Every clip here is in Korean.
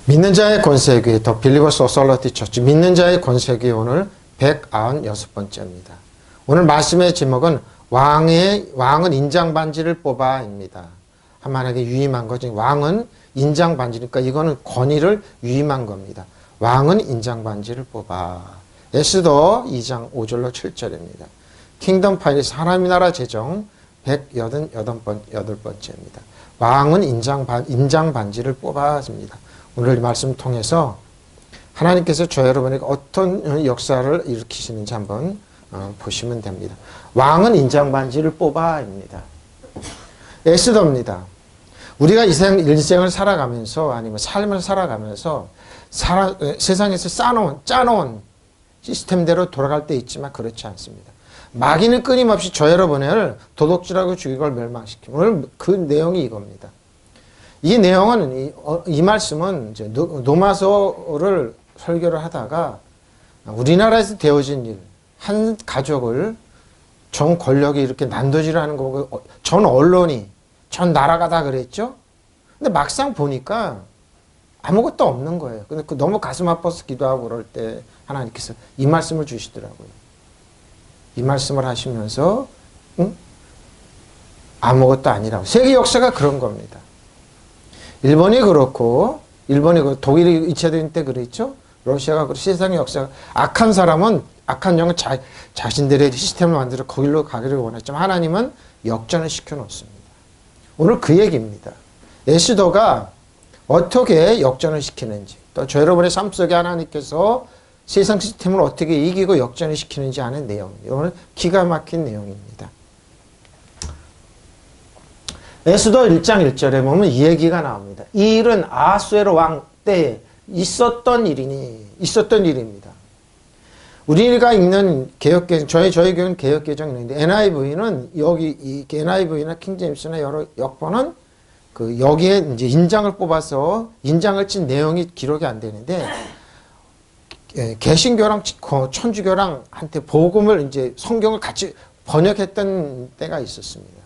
믿는 자의 권세교회 더 빌리버스 어설러티 처치 믿는 자의 권세교회 오늘 196번째입니다. 오늘 말씀의 제목은 왕은 인장반지를 뽑아입니다. 하나님께 유임한 거지. 왕은 인장반지니까 이거는 권위를 유임한 겁니다. 왕은 인장반지를 뽑아. 에스더 2장 5절로 7절입니다. 킹덤 파일리스 하나님의 나라 제정 188번째입니다. 왕은 인장반지를 뽑아집니다. 오늘 이 말씀 통해서 하나님께서 저 여러분에게 어떤 역사를 일으키시는지 한번 보시면 됩니다. 왕은 인장반지를 뽑아입니다. 에스더입니다. 우리가 인생을 살아가면서 아니면 삶을 살아가면서 세상에서 짜놓은 시스템대로 돌아갈 때 있지만 그렇지 않습니다. 마귀는 끊임없이 저 여러분을 도둑질하고 죽이고 멸망시킵니다. 오늘 그 내용이 이겁니다. 이 내용은 이 말씀은 이제 노마서를 설교를 하다가 우리나라에서 되어진 일, 한 가족을 전 권력이 이렇게 난도질을 하는 거고 전 언론이 전 나라가 다 그랬죠. 근데 막상 보니까 아무것도 없는 거예요. 근데 너무 가슴 아파서 기도하고 그럴 때 하나님께서 이 말씀을 주시더라고요. 이 말씀을 하시면서 아무것도 아니라고. 세계 역사가 그런 겁니다. 일본이 그렇고 독일이 2차 대전 때 그랬죠. 러시아가 그렇고 세상의 역사가 악한 사람은 악한 영은 자신들의 시스템을 만들어 거기로 가기를 원했지만 하나님은 역전을 시켜놓습니다. 오늘 그 얘기입니다. 에스더가 어떻게 역전을 시키는지 또 저 여러분의 삶 속에 하나님께서 세상 시스템을 어떻게 이기고 역전을 시키는지 아는 내용입니다. 오늘 기가 막힌 내용입니다. 에스더 1장 1절에 보면 이 얘기가 나옵니다. 이 일은 아하수에로 왕 때에 있었던 일입니다. 우리가 읽는 개혁개정, 저희 교회는 개혁개정이 있는데 NIV는 여기 이 NIV나 킹제임스나 여러 역본은 여기에 이제 인장을 뽑아서 인장을 친 내용이 기록이 안 되는데 개신교랑 천주교랑한테 복음을 이제 성경을 같이 번역했던 때가 있었습니다.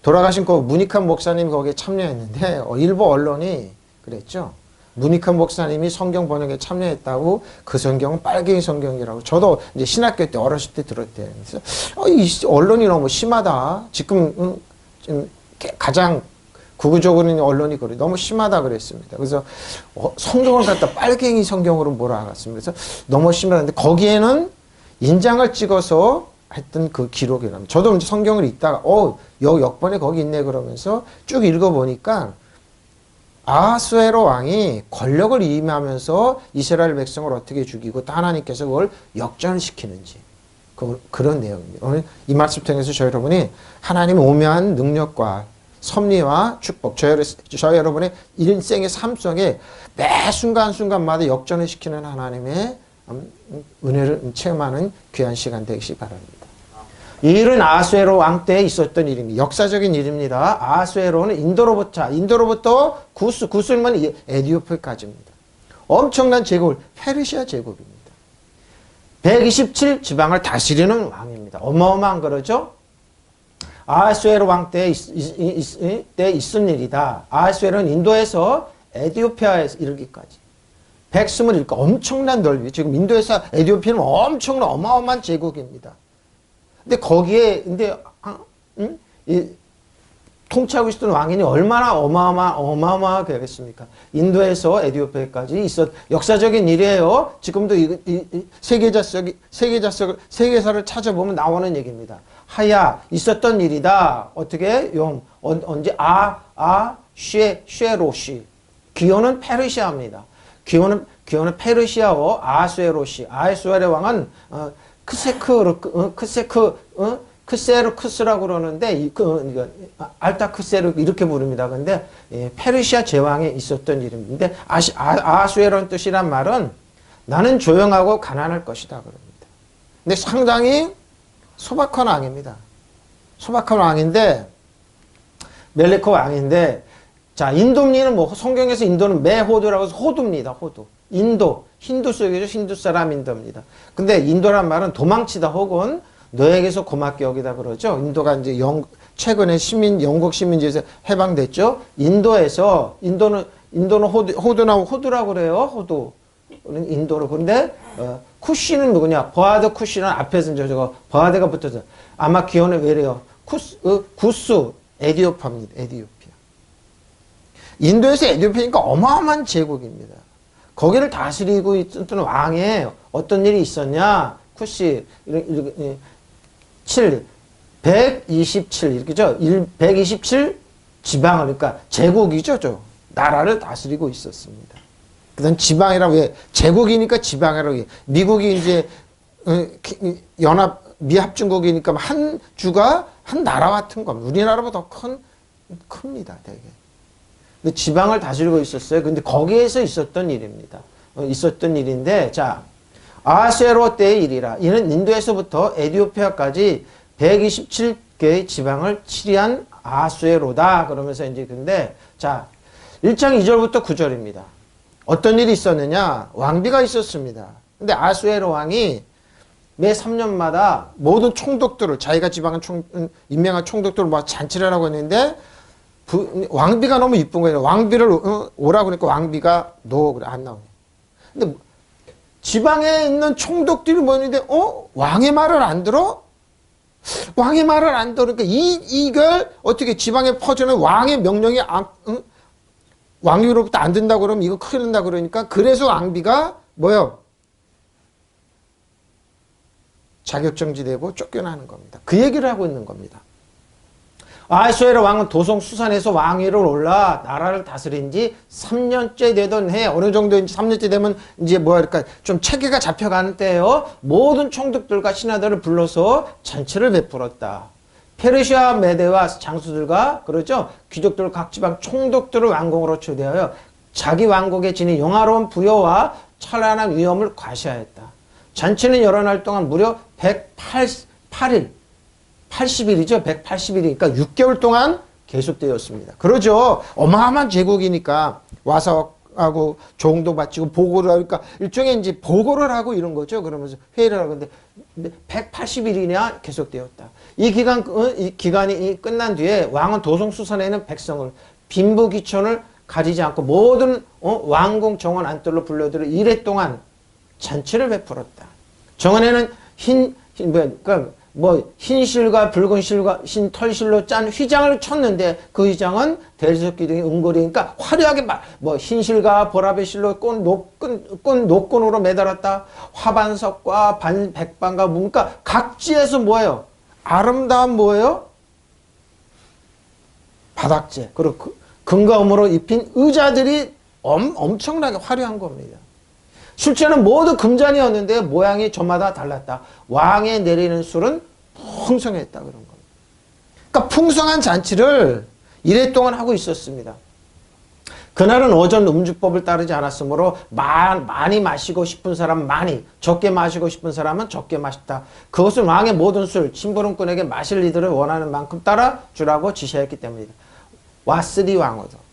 돌아가신 그 문익환 목사님이 거기에 참여했는데 일부 언론이 그랬죠. 문익환 목사님이 성경 번역에 참여했다고 그 성경은 빨갱이 성경이라고. 저도 이제 신학교 때 어렸을 때 들었대요. 그래서 이 언론이 너무 심하다. 지금 가장 극우적으로 있는 언론이 그래 너무 심하다 그랬습니다. 그래서 성경을 갖다 빨갱이 성경으로 몰아갔습니다. 그래서 너무 심하다는데 거기에는 인장을 찍어서 했던 그 기록이랍니다. 저도 이제 성경을 읽다가 여기 역번에 거기 있네 그러면서 쭉 읽어보니까 아하수에로 왕이 권력을 위임하면서 이스라엘 백성을 어떻게 죽이고 또 하나님께서 그걸 역전시키는지 그런 내용입니다. 오늘 이 말씀 통해서 저 여러분이 하나님의 오묘한 능력과 섭리와 축복, 저 여러분의 인생의 삶 속에 매 순간순간마다 역전을 시키는 하나님의 은혜를 체험하는 귀한 시간 되시기 바랍니다. 이 일은 아하수에로 왕 때에 있었던 일입니다. 역사적인 일입니다. 아하수에로는 인도로부터 구슬만 에디오피아까지입니다. 엄청난 제국을 페르시아 제국입니다. 127 지방을 다스리는 왕입니다. 어마어마한 거죠. 아하수에로 왕 때에 있은 일이다. 아하수에로는 인도에서 에디오피아에 이르기까지 127 엄청난 넓이. 지금 인도에서 에디오피아는 엄청난 어마어마한 제국입니다. 근데 거기에 통치하고 있었던 왕인이 얼마나 어마어마하게 되겠습니까? 인도에서 에디오피아까지 역사적인 일이에요. 지금도 세계사를 찾아보면 나오는 얘기입니다. 하야 있었던 일이다. 어떻게 언제 쉐로시 기호는 페르시아입니다. 기호는 페르시아어 아하수에로시. 아하수에로 왕은 크세르크스라고 그러는데 알타크세르 이렇게 부릅니다. 근데 페르시아 제왕에 있었던 이름인데 아하수에로는 뜻이란 말은 나는 조용하고 가난할 것이다 그럽니다. 근데 상당히 소박한 왕입니다. 소박한 왕인데 멜레코 왕인데 자 인도인은 뭐 성경에서 인도는 메호도라고 해서 호두입니다. 호두. 인도 힌두 속이죠. 힌두 사람 인도입니다. 근데 인도란 말은 도망치다 혹은 너에게서 고맙게 여기다 그러죠. 인도가 이제 최근에 영국 식민지에서 해방됐죠. 인도는 인도는 호두라고 그래요. 호두. 인도로. 근데 쿠시는 누구냐? 버하드 쿠시는 앞에서 저거 버하드가 붙어서 아마 기원은 왜래요? 구스 에디오피아입니다. 에디오피아. 인도에서 에디오피아니까 어마어마한 제국입니다. 거기를 다스리고 있던 왕에 어떤 일이 있었냐? 쿠시 127 이렇게죠. 127 지방을 그러니까 제국이죠, 나라를 다스리고 있었습니다. 그다음 지방이라고 왜 제국이니까 지방이라고 미국이 이제 연합 미합중국이니까 한 주가 한 나라 같은 겁니다. 우리나라보다 더 큽니다, 되게. 근데 지방을 다스리고 있었어요. 근데 거기에서 있었던 일입니다. 있었던 일인데 자 아하수에로 때의 일이라. 이는 인도에서부터 에디오피아까지 127개의 지방을 치리한 아하수에로다. 그러면서 이제 근데 자 1장 2절부터 9절입니다. 어떤 일이 있었느냐? 왕비가 있었습니다. 근데 아하수에로 왕이 매 3년마다 모든 총독들을 자기가 지방한 임명한 총독들을 막 잔치를 하고 있는데 왕비가 너무 이쁜 거예요. 왕비를 오라고 그러니까 왕비가 그래 안 나오네. 근데 지방에 있는 총독들이 뭐였는데 왕의 말을 안 들어? 왕의 말을 안 들으니까 이걸 어떻게 지방에 퍼지는 왕의 명령이 왕위로부터 안 된다고 그러면 이거 큰일 난다 그러니까 그래서 왕비가 뭐요? 자격정지되고 쫓겨나는 겁니다. 그 얘기를 하고 있는 겁니다. 아하수에로 왕은 도성 수산에서 왕위로 올라 나라를 다스린 지 3년째 되던 해 어느 정도인지 3년째 되면 이제 그러니까 좀 체계가 잡혀가는 때예요. 모든 총독들과 신하들을 불러서 잔치를 베풀었다. 페르시아 메대와 장수들과 그렇죠. 귀족들 각 지방 총독들을 왕궁으로 초대하여 자기 왕국에 지닌 영화로운 부여와 찬란한 위엄을 과시하였다. 잔치는 여러 날 동안 무려 108일 80일이죠. 180일이니까 6개월 동안 계속되었습니다. 그러죠. 어마어마한 제국이니까 와서 하고 조응도 바치고 보고를 하니까 일종의 이제 보고를 하고 이런 거죠. 그러면서 회의를 하고 근데 180일이나 계속되었다. 이 기간이 끝난 뒤에 왕은 도성수산에 있는 백성을 빈부귀천을 가리지 않고 모든 왕궁 정원 안뜰로 불러들여 1회 동안 잔치를 베풀었다. 정원에는 흰 실과 붉은 실과 흰 털실로 짠 휘장을 쳤는데 그 휘장은 대리석기 등의 은고리니까 화려하게 흰 실과 보라배 실로 꽃 노끈으로 매달았다. 화반석과 백반과 문과 각지에서 뭐예요? 아름다운 뭐예요? 바닥재 그리고 금과음으로 입힌 의자들이 엄청나게 화려한 겁니다. 술잔은 모두 금잔이었는데 모양이 저마다 달랐다. 왕에 내리는 술은 풍성했다 그런 겁니다. 그러니까 풍성한 잔치를 1회 동안 하고 있었습니다. 그날은 오전 음주법을 따르지 않았으므로 많이 마시고 싶은 사람 많이, 적게 마시고 싶은 사람은 적게 마셨다. 그것은 왕의 모든 술, 심부름꾼에게 마실 이들을 원하는 만큼 따라 주라고 지시했기 때문이다. 와스디 왕후도.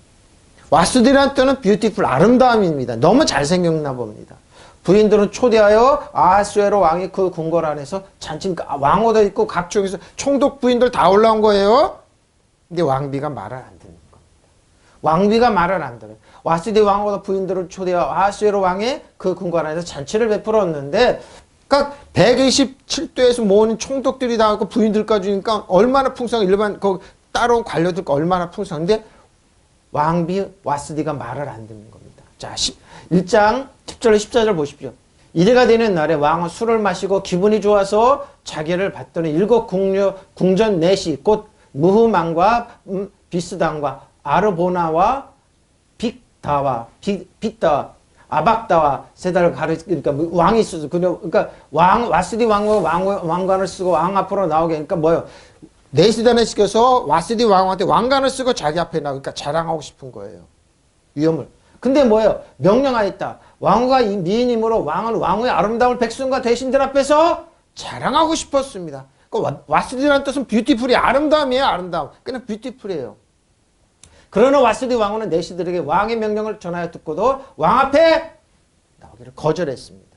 와스디라는 뜻은 뷰티풀, 아름다움입니다. 너무 잘생겼나 봅니다. 부인들은 초대하여 아하수에로 왕이 그 궁궐 안에서 잔치, 왕후도 있고 각종에서 총독 부인들 다 올라온 거예요. 근데 왕비가 말을 안 듣는 겁니다. 왕비가 말을 안 들어요. 와스디 왕후도 부인들을 초대하여 아하수에로 왕의 그 궁궐 안에서 잔치를 베풀었는데 그러니까 127도에서 모은 총독들이 다 있고 부인들까지 오니까 얼마나 풍성해. 일반 따라온 관료들과 얼마나 풍성한데 왕비 와스디가 말을 안 듣는 겁니다. 자, 1장 10절 14절 보십시오. 이래가 되는 날에 왕은 술을 마시고 기분이 좋아서 자기를 받더니 7 궁전 넷이 곧 무흐만과 비스당과 아르보나와 빅다와 아박다와 세달을 그러니까 왕이 있어서 그러니까 와스디 왕관을 쓰고 왕 앞으로 나오게 하니까 뭐예요? 네시단을 시켜서 와스디 왕한테 왕관을 쓰고 자기 앞에 나오니까 자랑하고 싶은 거예요. 위험을. 근데 뭐예요? 명령하였다. 왕후가 미인이므로 왕은 왕후의 아름다운 백성과 대신들 앞에서 자랑하고 싶었습니다. 와스디라는 뜻은 뷰티풀이 아름다움이에요. 아름다움. 그냥 뷰티풀이에요. 그러나 와스디 왕후는 내시들에게 왕의 명령을 전하여 듣고도 왕 앞에 나오기를 거절했습니다.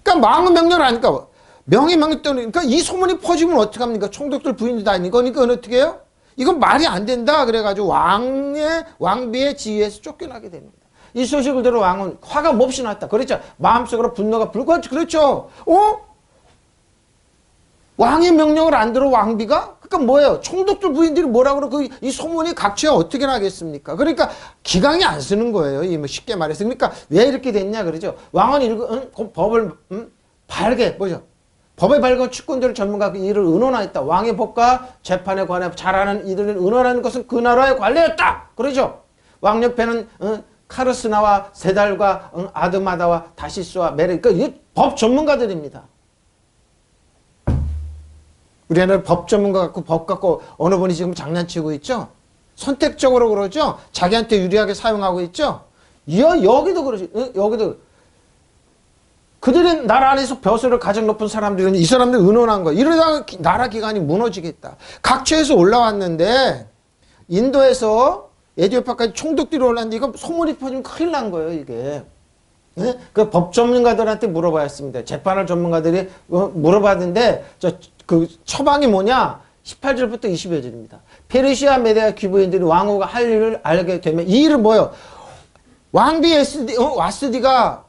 그러니까 왕의 명령을 하니까 명의 명령 때문에 그러니까 이 소문이 퍼지면 어떡합니까? 총독들 부인들 다 있는 거니까 어떻게 해요? 이건 말이 안 된다. 그래가지고 왕비의 지위에서 쫓겨나게 됩니다. 이 소식을 들어 왕은 화가 몹시 났다. 그렇죠. 마음속으로 분노가 불고, 그렇죠. 왕의 명령을 안 들어 왕비가? 그러니까 뭐예요? 총독들 부인들이 뭐라고 그러고 이 소문이 각처에 어떻게 나겠습니까? 그러니까 기강이 안 쓰는 거예요. 이 뭐 쉽게 말해서. 그러니까 왜 이렇게 됐냐 그러죠. 왕은 법을 바르게 뭐죠? 법에 밝은 측근들 전문가 이를 의논하였다. 왕의 법과 재판에 관해 잘하는 이들을 의논하는 것은 그 나라의 관례였다. 그러죠. 왕 옆에는 카르스나와 세달과 아드마다와 다시스와 메레, 그러니까 이게 법 전문가들입니다. 우리는 법 전문가 갖고 법 갖고 어느 분이 지금 장난치고 있죠. 선택적으로 그러죠. 자기한테 유리하게 사용하고 있죠. 여기도 그러지. 여기도 그들은 나라 안에서 벼슬을 가장 높은 사람들은 이 사람들 의논한 거야. 이러다가 나라 기관이 무너지겠다. 각처에서 올라왔는데 인도에서 에디오피아까지 총독들이 올랐는데 이거 소문이 퍼지면 큰일 난 거예요. 이게. 네? 그 법 전문가들한테 물어봐야했습니다. 재판을 전문가들이 물어봤는데 그 처방이 뭐냐? 18절부터 20여 절입니다. 페르시아 메데아 귀부인들이 왕후가 할 일을 알게 되면 이 일은 뭐예요? 왕비 와스디가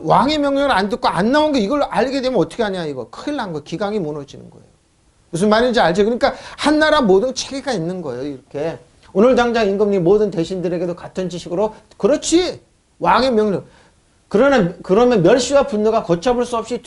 왕의 명령을 안 듣고 안 나온 거 이걸 알게 되면 어떻게 하냐 이거. 큰일 난 거예요. 기강이 무너지는 거예요. 무슨 말인지 알죠? 그러니까 한 나라 모든 체계가 있는 거예요. 이렇게. 오늘 당장 임금님 모든 대신들에게도 같은 지식으로 그렇지. 왕의 명령. 그러면 멸시와 분노가 걷잡을 수 없이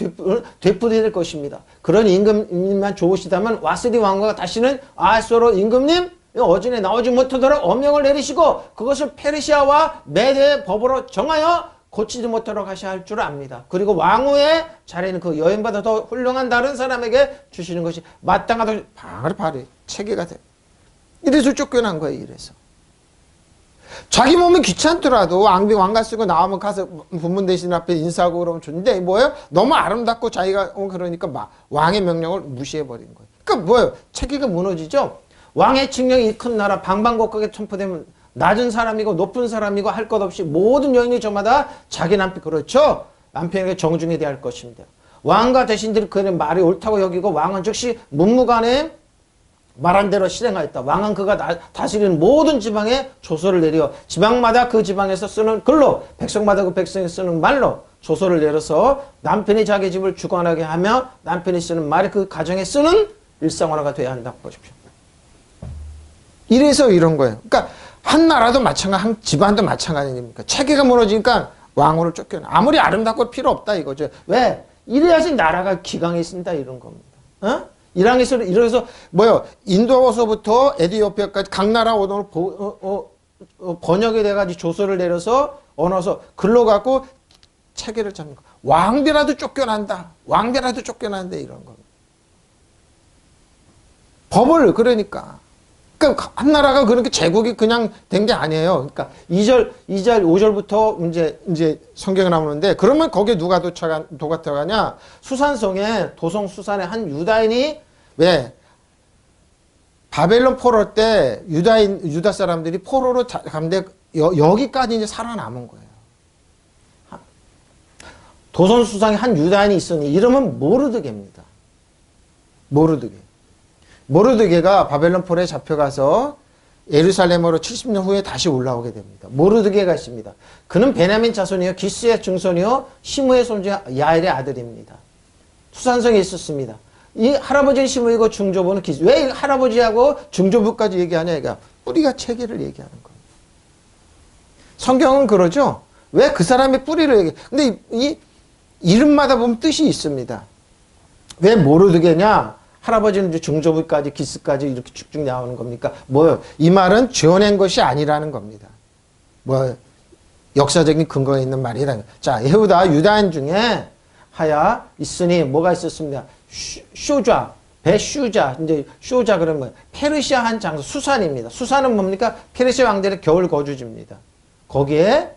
되풀이될 것입니다. 그런 임금님만 좋으시다면 와스디 왕후가 다시는 아하수에로 임금님 어진에 나오지 못하도록 엄명을 내리시고 그것을 페르시아와 메대의 법으로 정하여 고치지 못하도록 하셔야 할 줄 압니다. 그리고 왕후의 자리는 그 여인보다 더 훌륭한 다른 사람에게 주시는 것이 마땅하다. 바로 체계가 돼. 이래서 쫓겨난 거예요. 이래서. 자기 몸이 귀찮더라도 왕가 쓰고 나오면 가서 분문 대신 앞에 인사하고 그러면 좋은데 뭐예요? 너무 아름답고 자기가 그러니까 왕의 명령을 무시해버린 거예요. 그러니까 뭐예요? 체계가 무너지죠? 왕의 칙령이 큰 나라 방방곡곡에 선포되면 낮은 사람이고 높은 사람이고 할 것 없이 모든 여인이 저마다 자기 남편 그렇죠? 남편에게 정중히 대할 것입니다. 왕과 대신들이 그의 말이 옳다고 여기고 왕은 즉시 문무관에 말한 대로 실행하였다. 왕은 그가 다스리는 모든 지방에 조서를 내려 지방마다 그 지방에서 쓰는 글로 백성마다 그 백성이 쓰는 말로 조서를 내려서 남편이 자기 집을 주관하게 하며 남편이 쓰는 말이 그 가정에 쓰는 일상화가 돼야 한다고 보십시오. 이래서 이런 거예요. 그러니까 한 나라도 마찬가지, 한 집안도 마찬가지입니까? 체계가 무너지니까 왕후를 쫓겨나. 아무리 아름답고 필요 없다 이거죠. 왜? 이래야지 나라가 기강이 있습니다. 이런 겁니다. 이래서 뭐요? 인도서부터 에디오피아까지 각 나라 언어를 번역이 돼가지고 조서를 내려서 언어서 글로 갖고 체계를 잡는 거. 왕비라도 쫓겨난다. 왕비라도 쫓겨난다 이런 겁니다. 법을 그러니까 한 나라가 그렇게 제국이 그냥 된 게 아니에요. 그러니까 2절, 5절부터 이제 성경에 나오는데 그러면 거기에 누가 들어가냐? 수산성에 도성 수산에 한 유다인이 왜 바벨론 포로 때 유다 사람들이 포로로 갔는데 여기까지 이제 살아남은 거예요. 도성 수산에 한 유다인이 있으니 이름은 모르드게입니다. 모르드게가 바벨론 포로에 잡혀가서 예루살렘으로 70년 후에 다시 올라오게 됩니다. 모르드게가 있습니다. 그는 베냐민 자손이요 기스의 증손이요 시므의 손주 야엘의 아들입니다. 수산성에 있었습니다. 이 할아버지는 시므이고 중조부는 기스. 왜 할아버지하고 중조부까지 얘기하냐? 그러니까 뿌리가 체계를 얘기하는 거예요. 성경은 그러죠. 왜 그 사람의 뿌리를 얘기해? 근데 이 이름마다 보면 뜻이 있습니다. 왜 모르드게냐? 할아버지는 이제 중조부까지 기스까지 이렇게 쭉쭉 나오는 겁니까? 뭐요? 이 말은 지어낸 것이 아니라는 겁니다. 뭐 역사적인 근거가 있는 말이라는 거예요. 자, 예후다 유다인 중에 하야 있으니 뭐가 있었습니다. 쇼자, 배슈자, 이제 쇼자 그러면 뭐예요? 페르시아 한 장소 수산입니다. 수산은 뭡니까? 페르시아 왕들의 겨울 거주지입니다. 거기에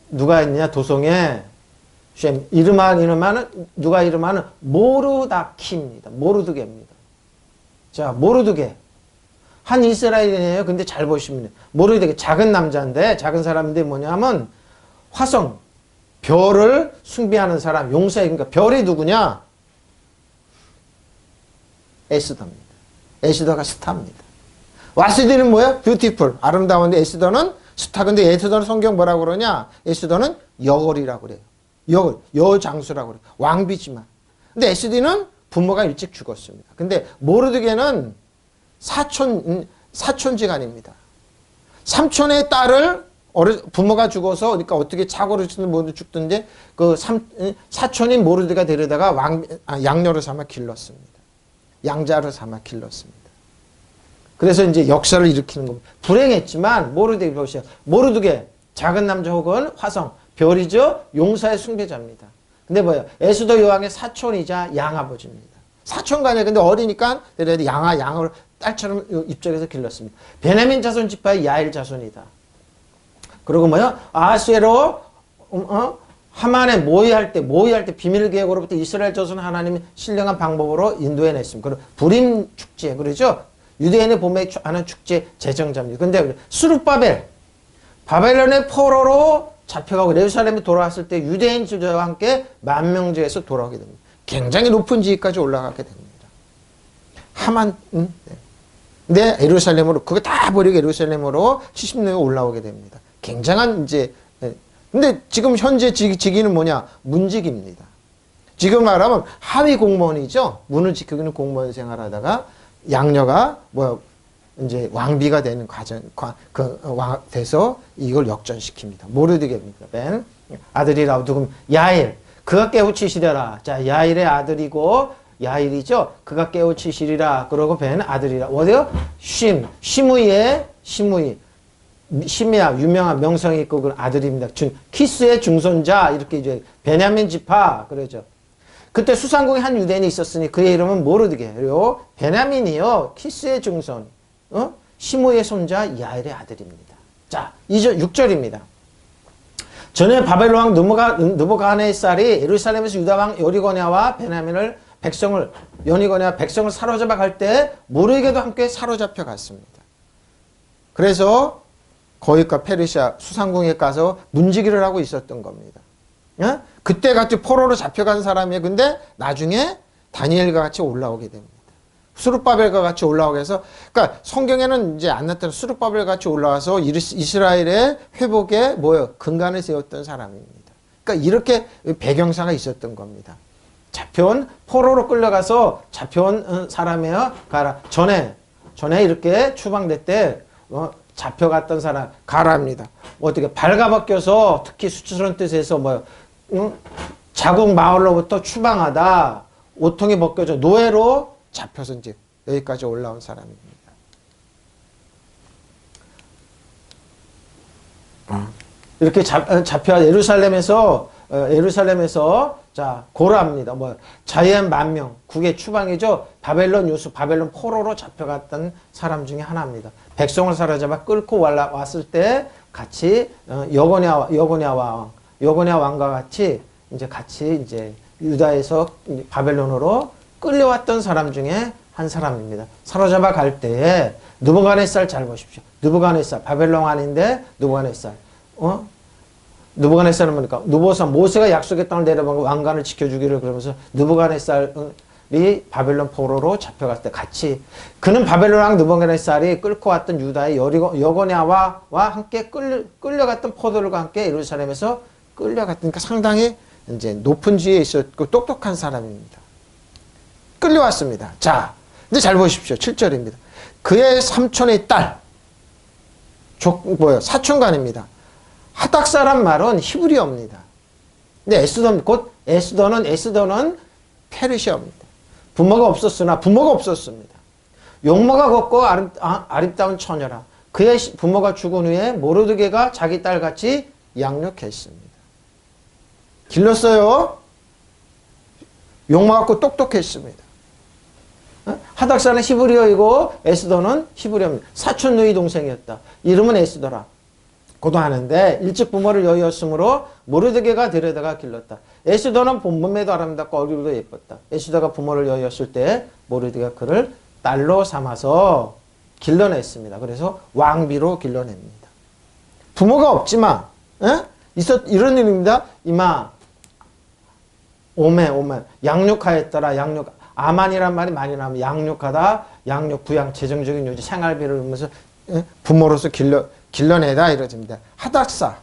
누가 있느냐? 도성에 이름하는 누가 이름하는 모르다키입니다. 모르드게입니다. 자, 모르드게 한 이스라엘이에요. 근데 잘 보시면 모르드게 작은 남자인데 작은 사람인데 뭐냐면 화성 별을 숭배하는 사람 용사에 그러니까 별이 누구냐? 에스더입니다. 에스더가 스타입니다. 와스디는 뭐야? 뷰티풀, 아름다운데 에스더는 스타. 근데 에스더는 성경 뭐라고 그러냐? 에스더는 여걸이라고 그래요. 여걸, 여장수라고 그래요. 왕비지만. 근데 에스디는 부모가 일찍 죽었습니다. 근데 모르드게는 사촌지간입니다. 삼촌의 딸을 부모가 죽어서 그러니까 어떻게 착오를 치든 모두 죽던데 그 사촌인 모르드가 데려다가 양녀로 삼아 길렀습니다. 양자로 삼아 길렀습니다. 그래서 이제 역사를 일으키는 겁니다. 불행했지만 모르드게 보시죠. 모르드게 작은 남자 혹은 화성 별이죠. 용사의 숭배자입니다. 근데 뭐예요? 에스더 여왕의 사촌이자 양아버지입니다. 사촌간에 근데 어리니까 양을 딸처럼 입적해서 길렀습니다. 베냐민 자손 지파의 야일 자손이다. 그리고 뭐요? 아수에로 하만에 모의할 때 비밀 계획으로부터 이스라엘 자손 하나님이 신령한 방법으로 인도해냈습니다. 그리고 부림 축제 그러죠? 유대인의 봄에 하는 축제 제정자입니다. 근데 스룹바벨 바벨론의 포로로 잡혀가고 예루살렘에 돌아왔을 때 유대인 주자와 함께 만명제에서 돌아오게 됩니다. 굉장히 높은 지위까지 올라가게 됩니다. 하만, 네. 근데 예루살렘으로, 그거 다 버리고 예루살렘으로 70년에 올라오게 됩니다. 굉장한 이제, 네. 근데 지금 현재 직위는 뭐냐? 문직입니다. 지금 말하면 하위 공무원이죠? 문을 지키는 공무원 생활하다가 양녀가 이제 왕비가 되는 돼서 이걸 역전시킵니다. 모르드게입니다. 맨 아들이라고 누구 야일 그가 깨우치시려라. 자 야일의 아들이고 야일이죠. 그가 깨우치시리라. 그러고 벤 아들이라. 어디요? 시므이의 시메야 유명한 명성이 있고 그 아들입니다. 키스의 중손자 이렇게 이제 베냐민 지파 그러죠. 그때 수상궁에 한 유대인이 있었으니 그의 이름은 모르드게요. 베냐민이요. 키스의 중손. 시므의 손자 야일의 아들입니다. 자, 6절입니다. 전에 바벨론 왕 느부갓네살이 예루살렘에서 유다 왕 여리고냐와 베냐민을 백성을 사로잡아 갈 때 모르드게도 함께 사로잡혀 갔습니다. 그래서 거기가 페르시아 수상궁에 가서 문지기를 하고 있었던 겁니다. 그때 같이 포로로 잡혀간 사람이에요. 근데 나중에 다니엘과 같이 올라오게 됩니다. 수룹바벨과 같이 올라오게 해서, 그러니까 성경에는 이제 안 나타나 수룹바벨 같이 올라와서 이스라엘의 회복에 근간을 세웠던 사람입니다. 그러니까 이렇게 배경사가 있었던 겁니다. 잡혀온 포로로 끌려가서 잡혀온 사람이에요. 전에 이렇게 추방될 때 잡혀갔던 사람 가라합니다. 어떻게 발가벗겨서 특히 수치스러운 뜻에서 자국 마을로부터 추방하다 옷통이 벗겨져 노예로 잡혀서 이제 여기까지 올라온 사람입니다. 이렇게 잡혀 예루살렘에서 자 고라합니다. 자연 만명 국의 추방이죠. 바벨론 유수 바벨론 포로로 잡혀갔던 사람 중에 하나입니다. 백성을 사로잡아 끌고 왔을 때 같이 여고냐 왕과 같이 이제 유다에서 바벨론으로 끌려왔던 사람 중에 한 사람입니다. 사로잡아 갈 때에 느부갓네살 잘 보십시오. 느부갓네살 바벨론 왕인데 느부갓네살 느부갓네살은 뭡니까? 모세가 약속의 땅을 내려보고 왕관을 지켜주기를 그러면서 느부갓네살이 바벨론 포로로 잡혀갔을 때 같이 그는 바벨론 왕 느부갓네살이 끌고 왔던 유다의 여고냐와 함께 끌려갔던 포도들과 함께 예루살렘에서 끌려갔으니까 상당히 이제 높은 지위에 있었고 똑똑한 사람입니다. 끌려왔습니다. 자, 이제 잘 보십시오. 7절입니다. 그의 삼촌의 딸, 사촌간입니다. 하닥사란 말은 히브리어입니다. 근데 에스더는 페르시아입니다. 부모가 없었습니다. 용모가 걷고 아름다운 처녀라. 그의 부모가 죽은 후에 모르드게가 자기 딸같이 양육했습니다. 길렀어요. 용모 같고 똑똑했습니다. 하닥사는 히브리어이고 에스더는 히브리어입니다. 사촌 누이 동생이었다. 이름은 에스더라. 고도 하는데 일찍 부모를 여의었으므로 모르드게가 데려다가 길렀다. 에스더는 본몸에도 아름답고 얼굴도 예뻤다. 에스더가 부모를 여의었을 때 모르드게가 그를 딸로 삼아서 길러냈습니다. 그래서 왕비로 길러냅니다. 부모가 없지만 이런 일입니다. 이마 오메 양육하였더라. 아만이란 말이 많이 나오면 양육하다, 양육, 부양, 재정적인 요지, 생활비를 하면서 부모로서 길러내다 이러집니다. 하닥사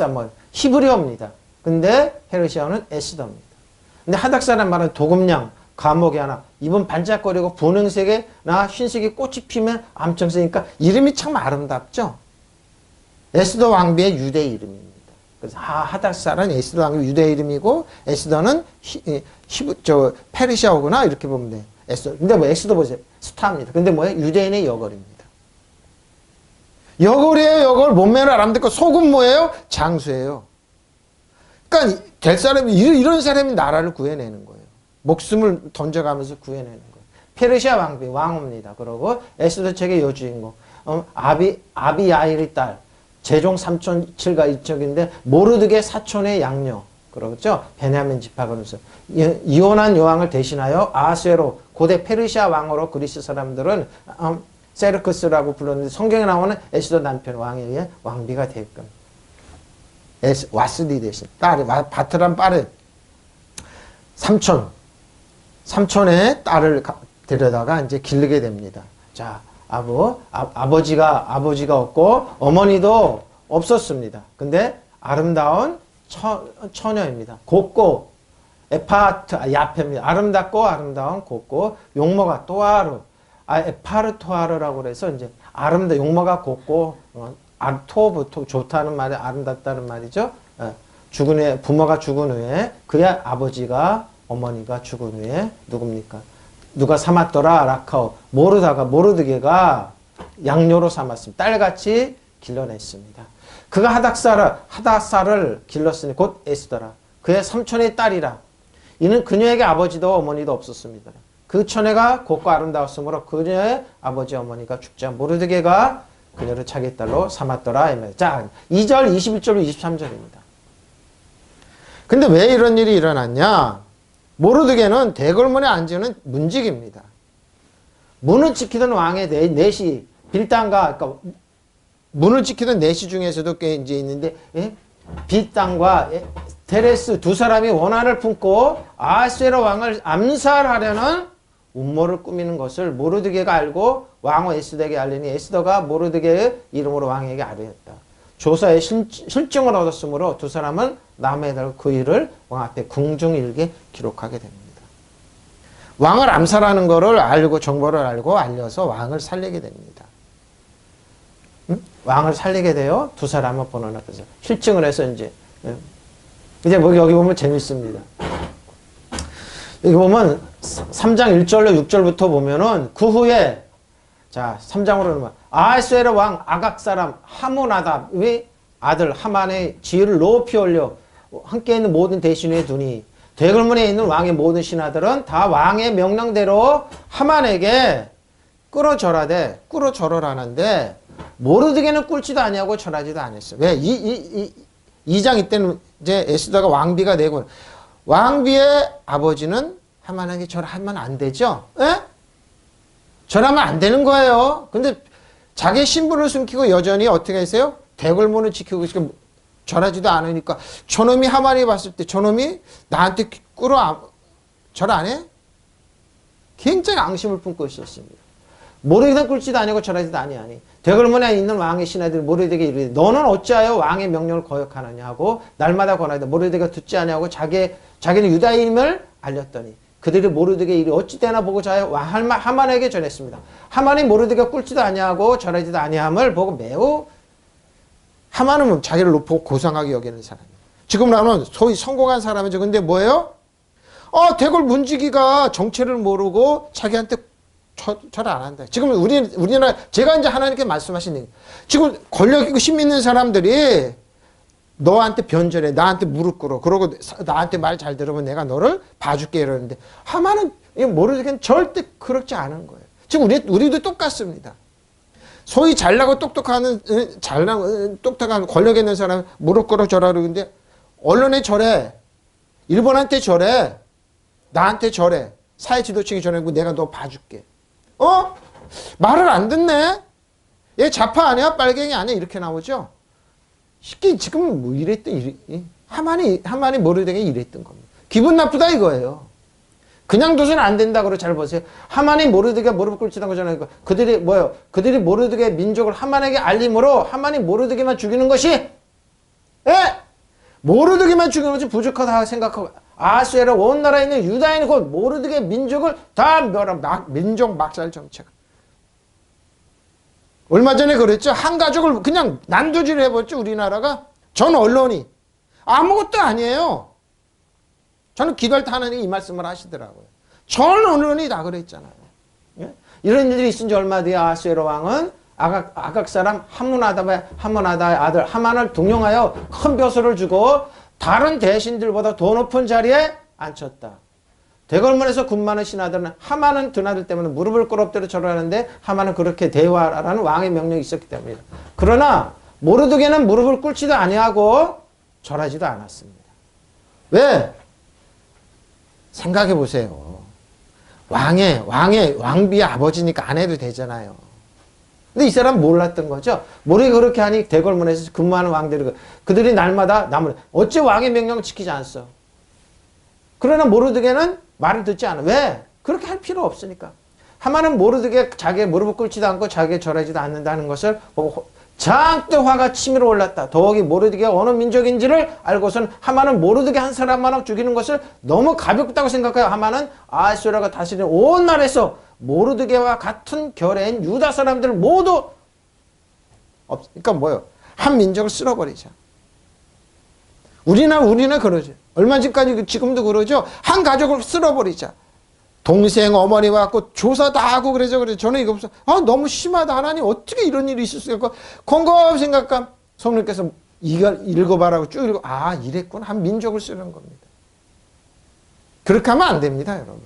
뭐 히브리어입니다. 근데 페르시아어는 에스더입니다. 근데 하닥사란 말은 도금냥, 감옥의 하나, 입은 반짝거리고 분홍색이나 흰색의 꽃이 피면 엄청 세니까 이름이 참 아름답죠. 에스더 왕비의 유대 이름입니다. 그래서 하닥사는 에스더 왕비 유대 이름이고 에스더는 페르시아어구나 이렇게 보면 돼요. 에스더. 근데 뭐 에스더 보세요. 스타입니다. 근데 뭐예요? 유대인의 여걸입니다. 여걸이에요. 여걸. 몸매는 아름답고 속은 뭐예요? 장수예요. 그러니까 될 사람이 이런 사람이 나라를 구해내는 거예요. 목숨을 던져가면서 구해내는 거예요. 페르시아 왕비 왕후입니다. 그러고 에스더 책의 여주인공 아비야일의 딸 제종 삼촌 7가 이쪽인데 모르드게 사촌의 양녀 그러죠. 베냐민 지파 그러면서 이혼한 여왕을 대신하여 아수에로 고대 페르시아 왕으로 그리스 사람들은 세르크스라고 불렀는데 성경에 나오는 에스더 남편 왕에 의해 왕비가 되게끔 와스디 대신 딸이 바트란 딸을 삼촌의 딸을 데려다가 이제 기르게 됩니다. 자, 아버지가 없고 어머니도 없었습니다. 근데 아름다운 처녀입니다. 곱고 야페입니다. 아름답고 아름다운 곱고 용모가 또아르 에파르토아르라고 그래서 이제 용모가 곱고 토부터 좋다는 말이 아름답다는 말이죠. 죽은 후에 부모가 죽은 후에 그의 아버지가 어머니가 죽은 후에 누굽니까? 누가 삼았더라 라카오 모르드게가 양녀로 삼았습니다. 딸같이 길러냈습니다. 그가 하닥사를 길렀으니 곧 에스더라. 그의 삼촌의 딸이라. 이는 그녀에게 아버지도 어머니도 없었습니다. 그 처녀가 곱고 아름다웠으므로 그녀의 아버지 어머니가 죽자 모르드게가 그녀를 자기 딸로 삼았더라. 자, 2절, 21절, 23절입니다. 근데 왜 이런 일이 일어났냐? 모르드게는 대궐문에 앉으는 문직입니다. 문을 지키던 왕의 넷이 빌단과 그러니까 문을 지키던 넷이 중에서도 꽤 이제 있는데 빌단과 테레스 두 사람이 원한을 품고 아수에로 왕을 암살하려는 음모를 꾸미는 것을 모르드게가 알고 왕후 에스더에게 알리니 에스더가 모르드게의 이름으로 왕에게 알렸다. 조사에 실증을 얻었으므로 두 사람은 남에게 그 일을 왕 앞에 궁중일기에 기록하게 됩니다. 왕을 암살하는 것을 알고 정보를 알고 알려서 왕을 살리게 됩니다. 왕을 살리게 되어 두 사람을 보는 앞에서 실증을 해서 이제 뭐 여기 보면 재밌습니다. 여기 보면 3장 1절로 6절부터 보면은 그 후에 자 3장으로는 아하수에로 왕 아각 사람 하므나답의 아들 하만의 지위를 높이 올려 함께 있는 모든 대신에 두니 대궐문에 있는 왕의 모든 신하들은 다 왕의 명령대로 하만에게 꿇어절하라는데 모르드게는 꿇지도 아니하고 절하지도 않았어요. 왜? 2장 이때는 이제 에스더가 왕비가 되고 왕비의 아버지는 하만에게 절하면 안 되죠. 에? 절하면 안 되는 거예요. 근데 자기 신분을 숨기고 여전히 어떻게 했어요? 대궐문을 지키고 있으니까 절하지도 않으니까 저놈이 하만이 봤을 때 저놈이 나한테 절 안 해? 굉장히 앙심을 품고 있었습니다. 모르드게는 꿇지도 아니고 절하지도 아니하니 대궐문에 있는 왕의 신하들이 모르드게에게 이르되 너는 어찌하여 왕의 명령을 거역하느냐 하고 날마다 권하되 모르드게가 듣지 아니하고 자기는 유다인임을 알렸더니 그들이 모르드게의 일이 어찌 되나 보고자 하만에게 전했습니다. 하만이 모르드게가 꿇지도 아니하고 절하지도 아니함을 보고 매우 하만은 자기를 높고 고상하게 여기는 사람이에요. 지금 나는 소위 성공한 사람이죠. 근데 뭐예요? 대궐 문지기가 정체를 모르고 자기한테 절 안 한다. 지금 우리나라 제가 이제 하나님께 말씀하신 얘기. 지금 권력 있고 힘 있는 사람들이 너한테 변절해. 나한테 무릎 꿇어. 그러고 나한테 말 잘 들으면 내가 너를 봐줄게 이러는데 하만은 모르겠는 절대 그렇지 않은 거예요. 지금 우리도 똑같습니다. 소위 잘나고 똑똑한 권력 있는 사람 무릎 꿇어 절하려 그러는데 언론에 절해. 일본한테 절해. 나한테 절해. 사회 지도층이 절하고 내가 너 봐줄게. 말을 안 듣네? 얘 좌파 아니야? 빨갱이 아니야? 이렇게 나오죠? 쉽게 지금 뭐 하만이 모르되게 이랬던 겁니다. 기분 나쁘다 이거예요. 그냥 둬서는 안 된다. 그러 잘 보세요. 하만이 모르드게 무릎을 꿇지도 않고 전하니까 그들이 뭐예요? 그들이 모르드게 민족을 하만에게 알림으로 하만이 모르드게만 죽이는 것이 모르드게만 죽이는 것이 부족하다 생각하고 아수에라 온 나라에 있는 유다인 곧 모르드게 민족을 다 멸한 민족 막살 정책. 얼마 전에 그랬죠. 한 가족을 그냥 난도질 해봤죠. 우리나라가. 전 언론이 아무것도 아니에요. 저는 기도할 때 하나님이 이 말씀을 하시더라고요. 전 언론이 다 그랬잖아요. 예? 이런 일들이 있은 지 얼마 뒤에 아수에로 왕은 아각 사람 함문하다의 아들 하만을 등용하여 큰 벼슬을 주고 다른 대신들보다 더 높은 자리에 앉혔다. 대궐문에서 군마는 신하들은 하만은 드나들 때문에 무릎을 꿇어엎드려 절하는데 하만은 그렇게 대화라는 왕의 명령이 있었기 때문이다. 그러나 모르드게는 무릎을 꿇지도 아니하고 절하지도 않았습니다. 왜? 생각해 보세요. 왕비의 아버지니까 안 해도 되잖아요. 근데 이 사람은 몰랐던 거죠. 모르게 그렇게 하니 대궐문에서 근무하는 왕들이 그들이 날마다 남을 어째 왕의 명령을 지키지 않았어. 그러나 모르드게는 말을 듣지 않아. 왜? 그렇게 할 필요 없으니까. 하만은 모르드게 자기의 무릎을 꿇지도 않고 자기의 절하지도 않는다는 것을 보고 잔뜩 화가 치밀어 올랐다. 더욱이 모르드게가 어느 민족인지를 알고선 하만은 모르드게 한 사람만 죽이는 것을 너무 가볍다고 생각하여 하만은 아수에라가 다스리는 온 나라에서 모르드게와 같은 결의인 유다 사람들 모두 그러니까 뭐예요? 한 민족을 쓸어버리자. 우리나 그러죠. 얼마 전까지 지금도 그러죠. 한 가족을 쓸어버리자. 동생, 어머니 와갖고 조사 다 하고 그래서 저는 이거 없어. 너무 심하다. 하나님 어떻게 이런 일이 있을 수 있을까? 곰곰 생각함. 성령께서 이걸 읽어봐라고 쭉 읽어. 이랬구나. 한 민족을 쓰는 겁니다. 그렇게 하면 안 됩니다, 여러분.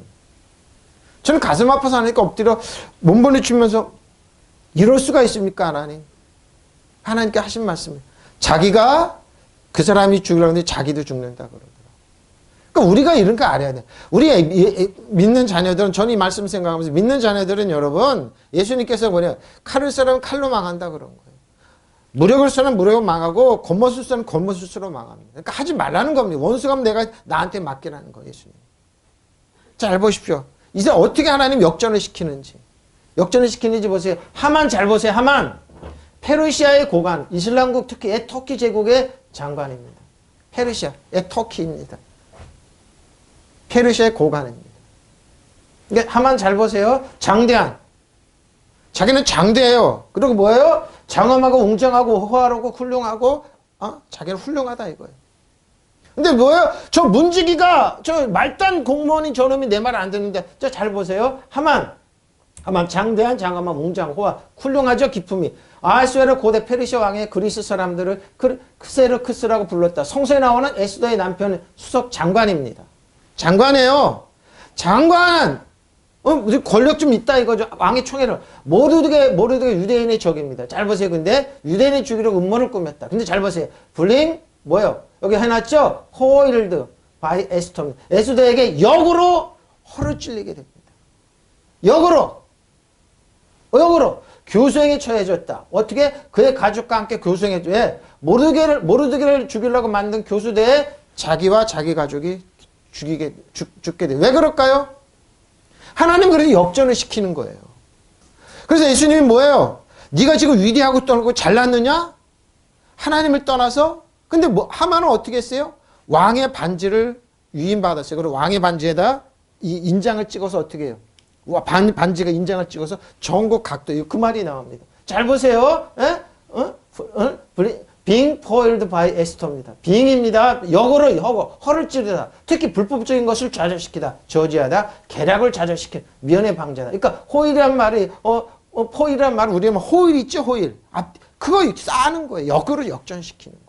저는 가슴 아파서 하니까 엎드려 몸부림 치면서 이럴 수가 있습니까, 하나님? 하나님께 하신 말씀이에요. 자기가 그 사람이 죽으려고 하는데 자기도 죽는다 그러더라고요. 그러니까 우리가 이런 거 알아야 돼요. 우리 믿는 자녀들은, 저는 이 말씀 생각하면서 믿는 자녀들은 여러분, 예수님께서 칼을 쓰라면 칼로 망한다 그런 거예요. 무력을 쓰면 무력으로 망하고 겉멋을 쓰면 겉멋으로 망합니다. 그러니까 하지 말라는 겁니다. 원수가 내가 나한테 맡기라는 거예요, 예수님. 잘 보십시오. 이제 어떻게 하나님 역전을 시키는지. 역전을 시키는지 보세요. 하만 잘 보세요. 하만. 페르시아의 고관, 이슬람국 특히 터키 제국의 장관입니다. 페르시아, 터키입니다. 페르시아의 고관입니다. 그러니까 하만 잘 보세요. 장대한. 자기는 장대예요. 그리고 뭐예요? 장엄하고 웅장하고 호화롭고 훌륭하고 자기는 훌륭하다 이거예요. 근데 뭐예요? 저 문지기가 저 말단 공무원인 저놈이 내 말 안 듣는데 저 잘 보세요. 하만 장대한 장엄한 웅장 호화 훌륭하죠. 기품이. 아하수에르 고대 페르시아 왕의 그리스 사람들을 크세르크스라고 불렀다. 성서에 나오는 에스더의 남편 수석 장관입니다. 장관이에요. 장관. 권력 좀 있다 이거죠. 왕의 총애를. 모르드게 유대인의 적입니다. 잘 보세요. 근데 유대인을 죽이려고 음모를 꾸몄다. 근데 잘 보세요. 블링 뭐요? 여기 해놨죠? 호일드 바이 에스터. 에스더에게 역으로 허를 찔리게 됩니다. 역으로 교수행에 처해졌다. 어떻게? 그의 가족과 함께 교수행했죠. 왜? 모르드게를 죽이려고 만든 교수대에 자기와 자기 가족이 죽게 돼. 왜 그럴까요? 하나님 그래서 역전을 시키는 거예요. 그래서 예수님이 뭐예요? 네가 지금 위대하고 떠나고 잘났느냐? 하나님을 떠나서. 근데 하만은 어떻게 했어요? 왕의 반지를 위임받았어요. 그리고 왕의 반지에다 이 인장을 찍어서 어떻게 해요? 반지가 인장을 찍어서 전국 각도. 그 말이 나옵니다. 잘 보세요. being foiled by 에스터입니다. being입니다. 역으로 허를 찌르다. 특히 불법적인 것을 좌절시키다. 저지하다. 계략을 좌절시키다. 면회 방자다. 그러니까 호일이란 말이 포일이란 말은 우리가 호일 있죠. 호일. 그거 쌓는 거예요. 역으로 역전시키는 거예요.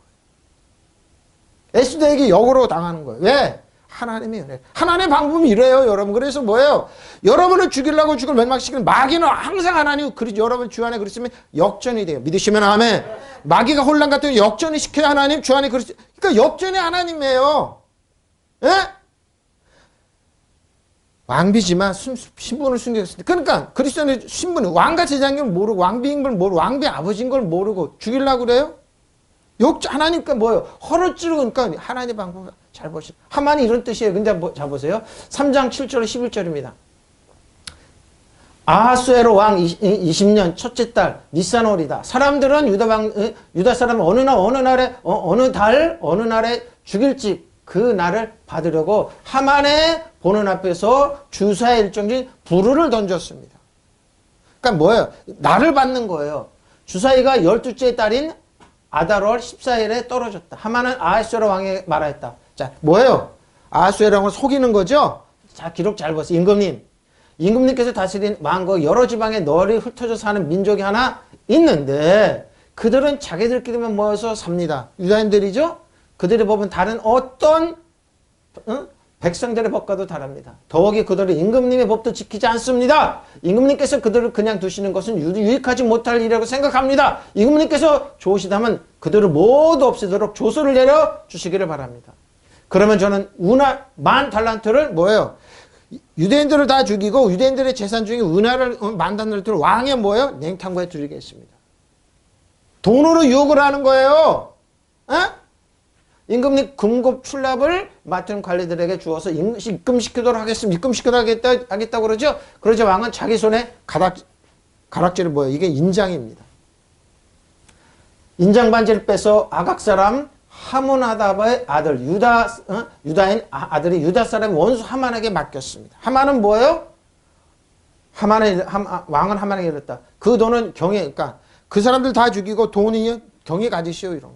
에스더에게 역으로 당하는 거예요. 왜? 하나님의 은혜. 하나님의 방법이 이래요, 여러분. 그래서 뭐예요? 여러분을 죽이려고 죽을 멸망시키는 마귀는 항상 하나님, 여러분 주 안에 그랬으면 역전이 돼요. 믿으시면 아멘. 마귀가 혼란 같은 역전이 시켜야 하나님 주 안에 그러니까 역전이 하나님이에요. 예? 왕비지만 신분을 숨겼습니다. 그러니까 그리스도의 신분은 왕과 제자인 걸 모르고 왕비인 걸 모르고 왕비 아버지인 걸 모르고 죽이려고 그래요? 하나님께 뭐예요? 허를 찌르니까 하나님의 방법. 잘 보시오. 하만이 이런 뜻이에요. 근데 잘 보세요. 3장 7절 11절입니다. 아하수에로 왕 20년 첫째 달 니산월이다. 사람들은 유다 사람은 어느 날에 죽일지 그 날을 받으려고 하만의 보는 앞에서 주사의 일정진 불을 던졌습니다. 그러니까 뭐예요? 날을 받는 거예요. 주사이가 12째 달인 아달월 14일에 떨어졌다. 하만은 아하수에로 왕에 말하였다. 자, 뭐예요? 아하수에로 왕을 속이는 거죠? 자, 기록 잘 보세요. 임금님께서 다스린 왕국 여러 지방에 널리 흩어져 사는 민족이 하나 있는데 그들은 자기들끼리만 모여서 삽니다. 유다인들이죠? 그들의 법은 다른 어떤 백성들의 법과도 다릅니다. 더욱이 그들은 임금님의 법도 지키지 않습니다. 임금님께서 그들을 그냥 두시는 것은 유익하지 못할 일이라고 생각합니다. 임금님께서 좋으시다면 그들을 모두 없애도록 조서를 내려 주시기를 바랍니다. 그러면 저는 운하 10,000달란트를 뭐예요? 유대인들을 다 죽이고 유대인들의 재산 중에 은하를 10,000달란트를 왕의 뭐예요? 냉탕고에 드리겠습니다. 돈으로 유혹을 하는 거예요. 에? 임금님 금고 출납을 맡은 관리들에게 주어서 입금시키도록 하겠습니다. 입금시키도록 하겠다고 그러죠. 그러자 왕은 자기 손에 가락지를 뭐예요? 이게 인장입니다. 인장 반지를 빼서 아각 사람 하문하답의 아들 유다인 아들이 유다 사람 원수 하만에게 맡겼습니다. 하만은 뭐예요? 왕은 하만에게 이랬다. 그 돈은 그러니까 그 사람들 다 죽이고 돈이 경에 가지시오 이런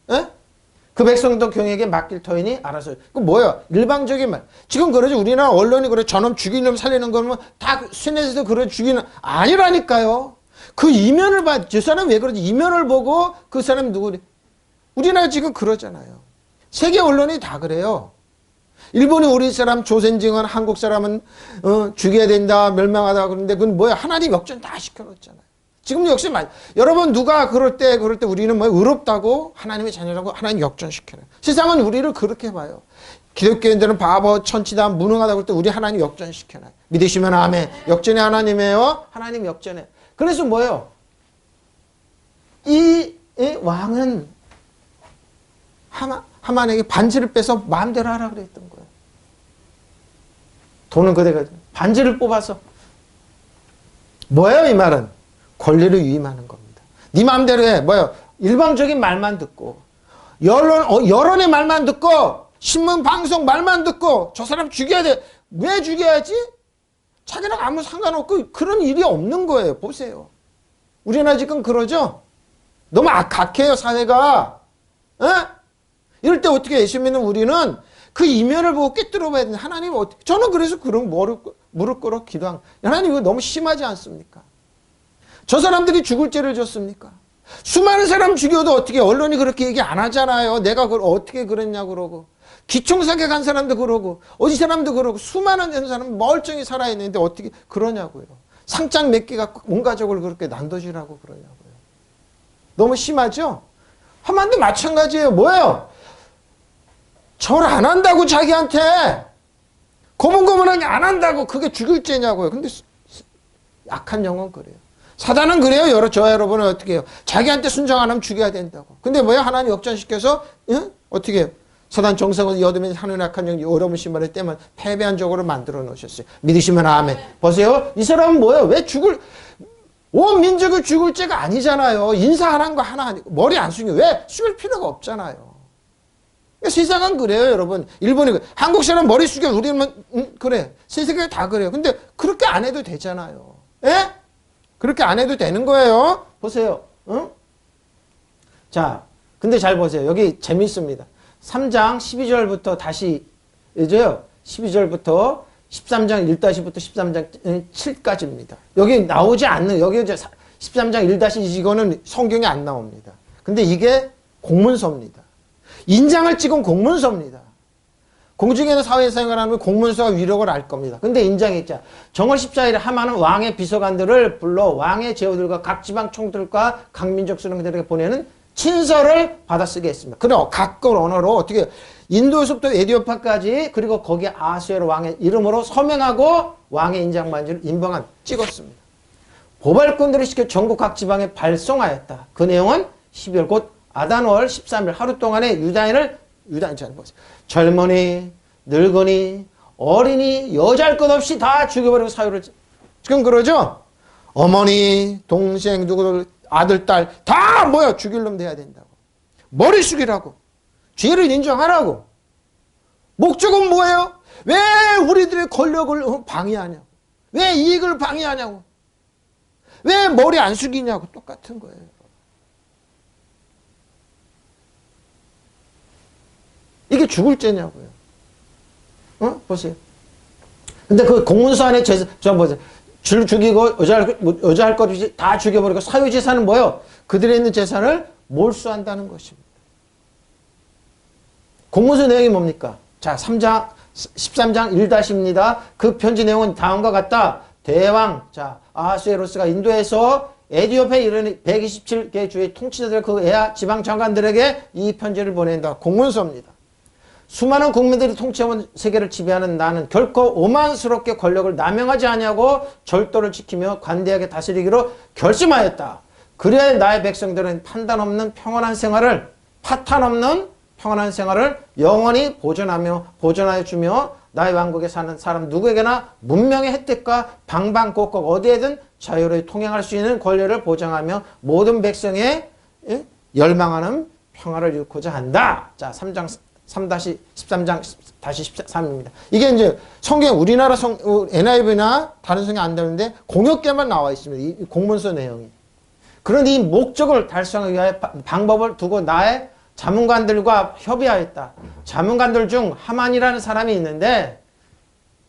거예요. 에? 그 백성도 경에게 맡길 터이니 알아서. 그 뭐야? 일방적인 말. 지금 그러죠. 우리나라 언론이 그래. 저놈 죽이는 놈 살리는 거면 다 시내에서 그래 죽이는 아니라니까요. 그 이면을 봐. 저 사람 왜 그러지? 이면을 보고 그 사람 누구니? 우리나라 지금 그러잖아요. 세계 언론이 다 그래요. 일본이 우리 사람 조센징은 한국 사람은 죽여야 된다 멸망하다 그러는데 그건 뭐야? 하나님 역전 다 시켜놓잖아요. 지금 역시 여러분 누가 그럴 때 우리는 뭐 의롭다고 하나님의 자녀라고 하나님 역전시켜요. 세상은 우리를 그렇게 봐요. 기독교인들은 바보 천치다 무능하다고 할 때 우리 하나님 역전시켜요. 믿으시면 아멘. 역전의 하나님이에요. 하나님 역전해. 그래서 뭐예요? 이 왕은 하만에게 반지를 빼서 마음대로 하라 그랬던 거예요. 돈은 그대가 반지를 뽑아서 뭐예요 이 말은? 권리를 위임하는 겁니다. 네 마음대로 해. 뭐예요? 일방적인 말만 듣고 여론의 말만 듣고 신문 방송 말만 듣고 저 사람 죽여야 돼. 왜 죽여야지? 자기랑 아무 상관없고 그런 일이 없는 거예요. 보세요. 우리나라 지금 그러죠? 너무 악해요 사회가. 에? 이럴 때 어떻게 예수 믿는 우리는 그 이면을 보고 꿰뚫어 봐야 되는데 하나님 어떻게 저는 그래서 그런 무릎 꿇어 기도한 하나님 이거 너무 심하지 않습니까? 저 사람들이 죽을 죄를 졌습니까? 수많은 사람 죽여도 어떻게 언론이 그렇게 얘기 안 하잖아요. 내가 그걸 어떻게 그랬냐 그러고 기총사격 한 사람도 그러고 어디 사람도 그러고 수많은 사람 멀쩡히 살아있는데 어떻게 그러냐고요. 상장 몇 개 갖고 온 가족을 그렇게 난도질하고 그러냐고요. 너무 심하죠? 하만도 마찬가지예요. 뭐예요? 절 안 한다고 자기한테 고분고분하게 안 한다고 그게 죽을 죄냐고요. 근데 약한 영은 그래요. 사단은 그래요. 저 여러분은 어떻게 해요? 자기한테 순종 안 하면 죽여야 된다고. 근데 뭐야? 하나님 역전시켜서 어떻게 해요? 사단 정성을 얻으면 하늘 악한 영 여러분 신발을 떼면 패배한 적으로 만들어 놓으셨어요. 믿으시면 아멘. 보세요. 이 사람은 뭐예요? 왜 온 민족을 죽을 죄가 아니잖아요. 인사하는 거 하나 아니고 머리 안 숙여. 왜? 숙일 필요가 없잖아요. 그러니까 세상은 그래요, 여러분. 일본이 그래. 한국 사람 머리 숙여 우리는 그래. 세상이 다 그래요. 근데 그렇게 안 해도 되잖아요. 예? 그렇게 안 해도 되는 거예요. 보세요. 응? 자, 근데 잘 보세요. 여기 재밌습니다. 3장 12절부터 다시 이제요. 12절부터 13장 1-부터 13장 7까지입니다. 여기 나오지 않는 여기 이제 13장 1-2 이거는 성경에 안 나옵니다. 근데 이게 공문서입니다. 인장을 찍은 공문서입니다. 공중에서 사회생활을 하면 공문서와 위력을 알 겁니다. 근데 인장이 있자. 정월 14일에 하만은 왕의 비서관들을 불러 왕의 제후들과 각 지방 총들과 각 민족 수령들에게 보내는 친서를 받아쓰게 했습니다. 그리고 각국 언어로 어떻게 인도에서부터 에디오파까지 그리고 거기에 아하수에로 왕의 이름으로 서명하고 왕의 인장 반지를 인방한 찍었습니다. 보발꾼들을 시켜 전국 각 지방에 발송하였다. 그 내용은 12월 곧 아단월 13일 하루 동안에 유다인을 유다인 잘 보세요. 젊은이, 늙은이, 어린이, 여자할 것 없이 다 죽여버리고 사유를 지금 그러죠? 어머니, 동생, 누구 아들, 딸 다 뭐야? 죽일 놈 돼야 된다고. 머리 숙이라고. 죄를 인정하라고. 목적은 뭐예요? 왜 우리들의 권력을 방해하냐고. 왜 이익을 방해하냐고. 왜 머리 안 숙이냐고. 똑같은 거예요. 이게 죽을 죄냐고요. 보세요. 근데 그 공문서 안에 보세요. 죽이고 여자 할 것 없이 다 죽여버리고 사유재산은 뭐예요? 그들에 있는 재산을 몰수한다는 것입니다. 공문서 내용이 뭡니까? 자, 13장 1-입니다. 그 편지 내용은 다음과 같다. 대왕, 자, 아하수에로스가 인도에서 에디오피아에 이르는 127개 주의 통치자들 그 에하 지방 장관들에게 이 편지를 보낸다. 공문서입니다. 수많은 국민들이 통치해온 세계를 지배하는 나는 결코 오만스럽게 권력을 남용하지 아니하고 절도를 지키며 관대하게 다스리기로 결심하였다. 그래야 나의 백성들은 판단 없는 평온한 생활을, 파탄 없는 평온한 생활을 영원히 보존하여 주며 나의 왕국에 사는 사람 누구에게나 문명의 혜택과 방방곡곡 어디에든 자유로이 통행할 수 있는 권리를 보장하며 모든 백성의 열망하는 평화를 이루고자 한다. 자, 13장-13입니다. 이게 이제 성경 우리나라 NIV나 다른 성경 안 되는데 공역계만 나와 있습니다. 이 공문서 내용이. 그런데 이 목적을 달성하기 위하여 방법을 두고 나의 자문관들과 협의하였다. 자문관들 중 하만이라는 사람이 있는데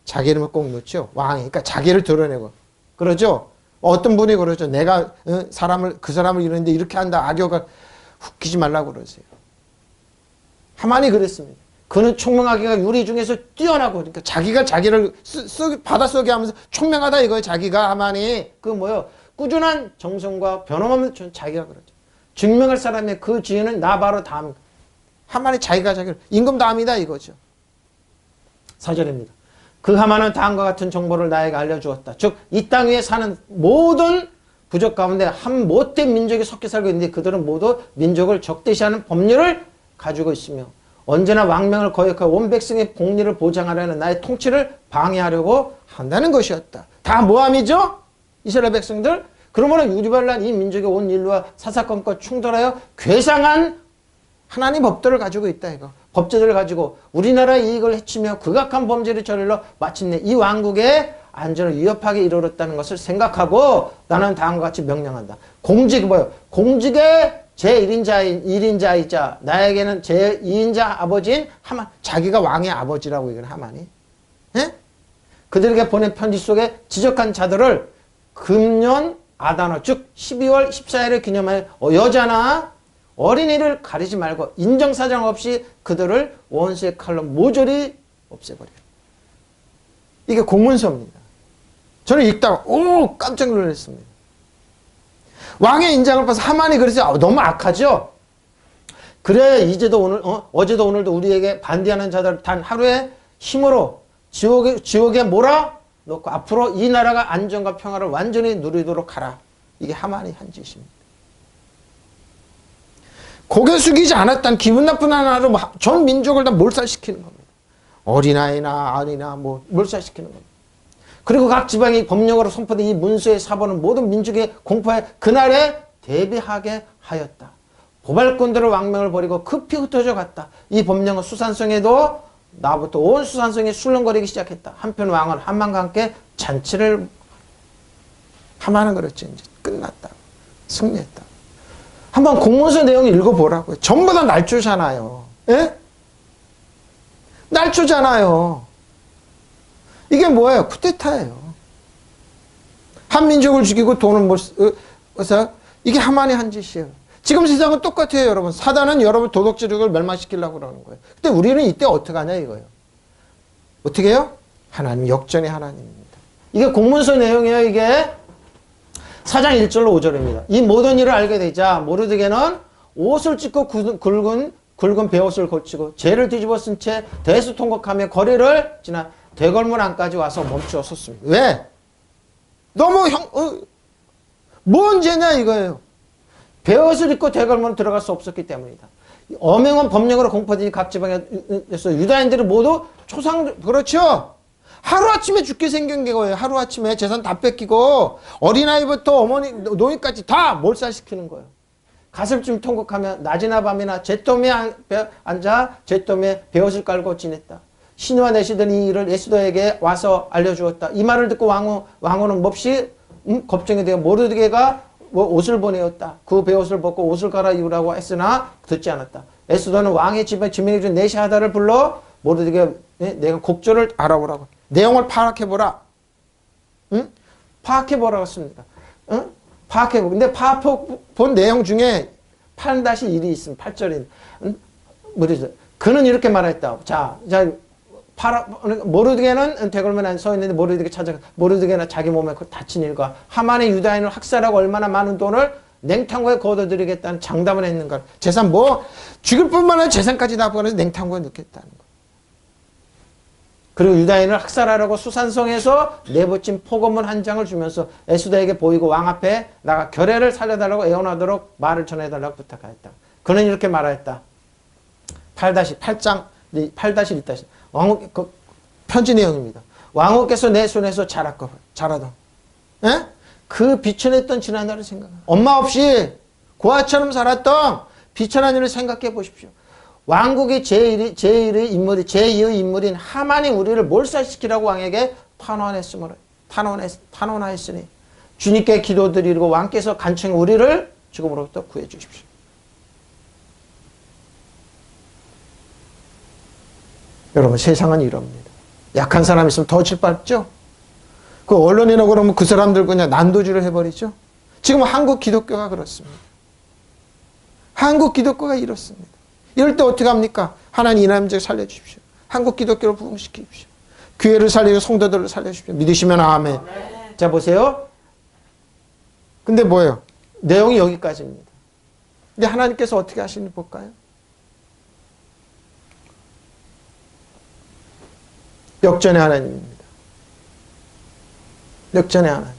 자기 이름을 꼭 넣죠. 왕이. 그러니까 자기를 드러내고. 그러죠. 어떤 분이 그러죠. 내가 그 사람을 이러는데 이렇게 한다. 악역을 웃기지 말라고 그러세요. 하만이 그랬습니다. 그는 총명하기가 유리 중에서 뛰어나고, 그러니까 자기가 자기를 받아쓰게 하면서 총명하다 이거예요. 자기가 하만이. 그 뭐요? 꾸준한 정성과 변함없는 자기가 그러죠. 증명할 사람의 그 지혜는 나 바로 다음. 하만이 자기가 자기를 임금다음이다 이거죠. 4절입니다. 그 하만은 다음과 같은 정보를 나에게 알려주었다. 즉 이 땅 위에 사는 모든 부족 가운데 한 못된 민족이 섞여 살고 있는데 그들은 모두 민족을 적대시하는 법률을 가지고 있으며 언제나 왕명을 거역하고 온 백성의 복리를 보장하려는 나의 통치를 방해하려고 한다는 것이었다. 다 모함이죠? 이스라엘 백성들. 그러므로 유리발란 이 민족의 온 인류와 사사건과 충돌하여 괴상한 하나님 법도를 가지고 있다 이거. 법제도를 가지고 우리나라의 이익을 해치며 극악한 범죄를 저질러 마침내 이 왕국의 안전을 위협하게 이르렀다는 것을 생각하고 나는 다음과 같이 명령한다. 공직 뭐예요? 공직의 제1인자이자 나에게는 제2인자 아버지인 하만. 자기가 왕의 아버지라고 이건 하만이. 예? 그들에게 보낸 편지 속에 지적한 자들을 금년 아다너 즉 12월 14일을 기념하여 여자나 어린이를 가리지 말고 인정사정 없이 그들을 원수의 칼로 모조리 없애버려. 이게 공문서입니다. 저는 읽다가 깜짝 놀랐습니다. 왕의 인장을 봐서 하만이 그래서 너무 악하죠. 그래 이제도 오늘 어제도 오늘도 우리에게 반대하는 자들 단 하루의 힘으로 지옥에 몰아넣고 앞으로 이 나라가 안정과 평화를 완전히 누리도록 하라. 이게 하만이 한 짓입니다. 고개 숙이지 않았던 기분 나쁜 하나로 전 민족을 다 몰살시키는 겁니다. 어린아이나 아이나 몰살시키는 겁니다. 그리고 각 지방이 법령으로 선포된 이 문서의 사본은 모든 민족의 공포에 그날에 대비하게 하였다. 보발꾼들의 왕명을 버리고 급히 흩어져 갔다. 이 법령은 수산성에도 나부터 온 수산성에 술렁거리기 시작했다. 한편 왕은 하만과 함께 잔치를 하만은 그렇죠. 이제 끝났다. 승리했다. 한번 공문서 내용 읽어보라고요. 전부 다 날조잖아요. 예? 날조잖아요. 이게 뭐예요? 쿠데타예요. 한 민족을 죽이고 돈을 이게 하만이 한 짓이에요. 지금 세상은 똑같아요, 여러분. 사단은 여러분 도덕질을 멸망시키려고 그러는 거예요. 근데 우리는 이때 어떻게 하냐 이거예요. 어떻게 해요? 하나님, 역전의 하나님입니다. 이게 공문서 내용이에요, 이게. 4장 1절로 5절입니다. 이 모든 일을 알게 되자 모르드게는 옷을 찢고 굵은 베옷을 걸치고 죄를 뒤집어 쓴 채 대수통곡하며 거리를 지나 대궐문 안까지 와서 멈추어 섰습니다. 왜? 너무 뭔 죄냐 이거예요. 베옷을 입고 대궐문에 들어갈 수 없었기 때문이다. 엄행은 법령으로 공포되니 각 지방에서 유다인들이 모두 그렇죠. 하루아침에 죽게 생긴 거예요. 하루아침에 재산 다 뺏기고 어린아이부터 어머니 노인까지 다 몰살시키는 거예요. 가슴쯤 통곡하며 낮이나 밤이나 잿더미에 앉아 잿더미에 베옷을 깔고 지냈다. 신우와 내시던 이 일을 에스더에게 와서 알려주었다. 이 말을 듣고 왕후는 몹시 걱정이 되어 모르드게가 옷을 보내었다. 그 베옷을 벗고 옷을 갈아입으라고 했으나 듣지 않았다. 에스더는 왕의 집에 지명해 준 네시하다를 불러 모르드게 내가 곡조를 알아보라고. 내용을 파악해보라. 응? 파악해보라고 했습니다. 응? 파악해보. 근데 파악본 내용 중에 8-1이 있습니다. 8절인. 뭐죠? 그는 이렇게 말했다. 자, 모르드게는 대궐문에 서 있는데 모르드게 찾아가. 모르드게나 자기 몸에 다친 일과 하만의 유다인을 학살하고 얼마나 많은 돈을 냉탕고에 거둬들이겠다는 장담을 했는가. 재산 죽일 뿐만 아니라 재산까지 다 보내서 냉탕고에 넣겠다는 거. 그리고 유다인을 학살하라고 수산성에서 내붙인 포고문 한 장을 주면서 에스더에게 보이고 왕 앞에 나가 결례를 살려달라고 애원하도록 말을 전해달라고 부탁하였다. 그는 이렇게 말하였다. 8-8장 8-1. 왕후 편지 내용입니다. 왕후께서 내 손에서 자라던 그 비천했던 지난날을 생각합니다. 엄마 없이 고아처럼 살았던 비천한 일을 생각해 보십시오. 왕국의 제2의 인물인 하만이 우리를 몰살시키라고 왕에게 탄원하였으니 주님께 기도드리고 왕께서 간청해 우리를 죽음으로부터 구해 주십시오. 여러분, 세상은 이럽니다. 약한 사람 있으면 더 짓밟죠? 그 언론이나 그러면 그 사람들 그냥 난도질을 해버리죠? 지금 한국 기독교가 그렇습니다. 한국 기독교가 이렇습니다. 이럴 때 어떻게 합니까? 하나님 이 남자 살려주십시오. 한국 기독교를 부흥시키십시오. 교회를 살리고 성도들을 살려주십시오. 믿으시면 아멘. 자, 보세요. 근데 뭐예요? 내용이 여기까지입니다. 근데 하나님께서 어떻게 하시는지 볼까요? 역전의 하나님입니다. 역전의 하나님.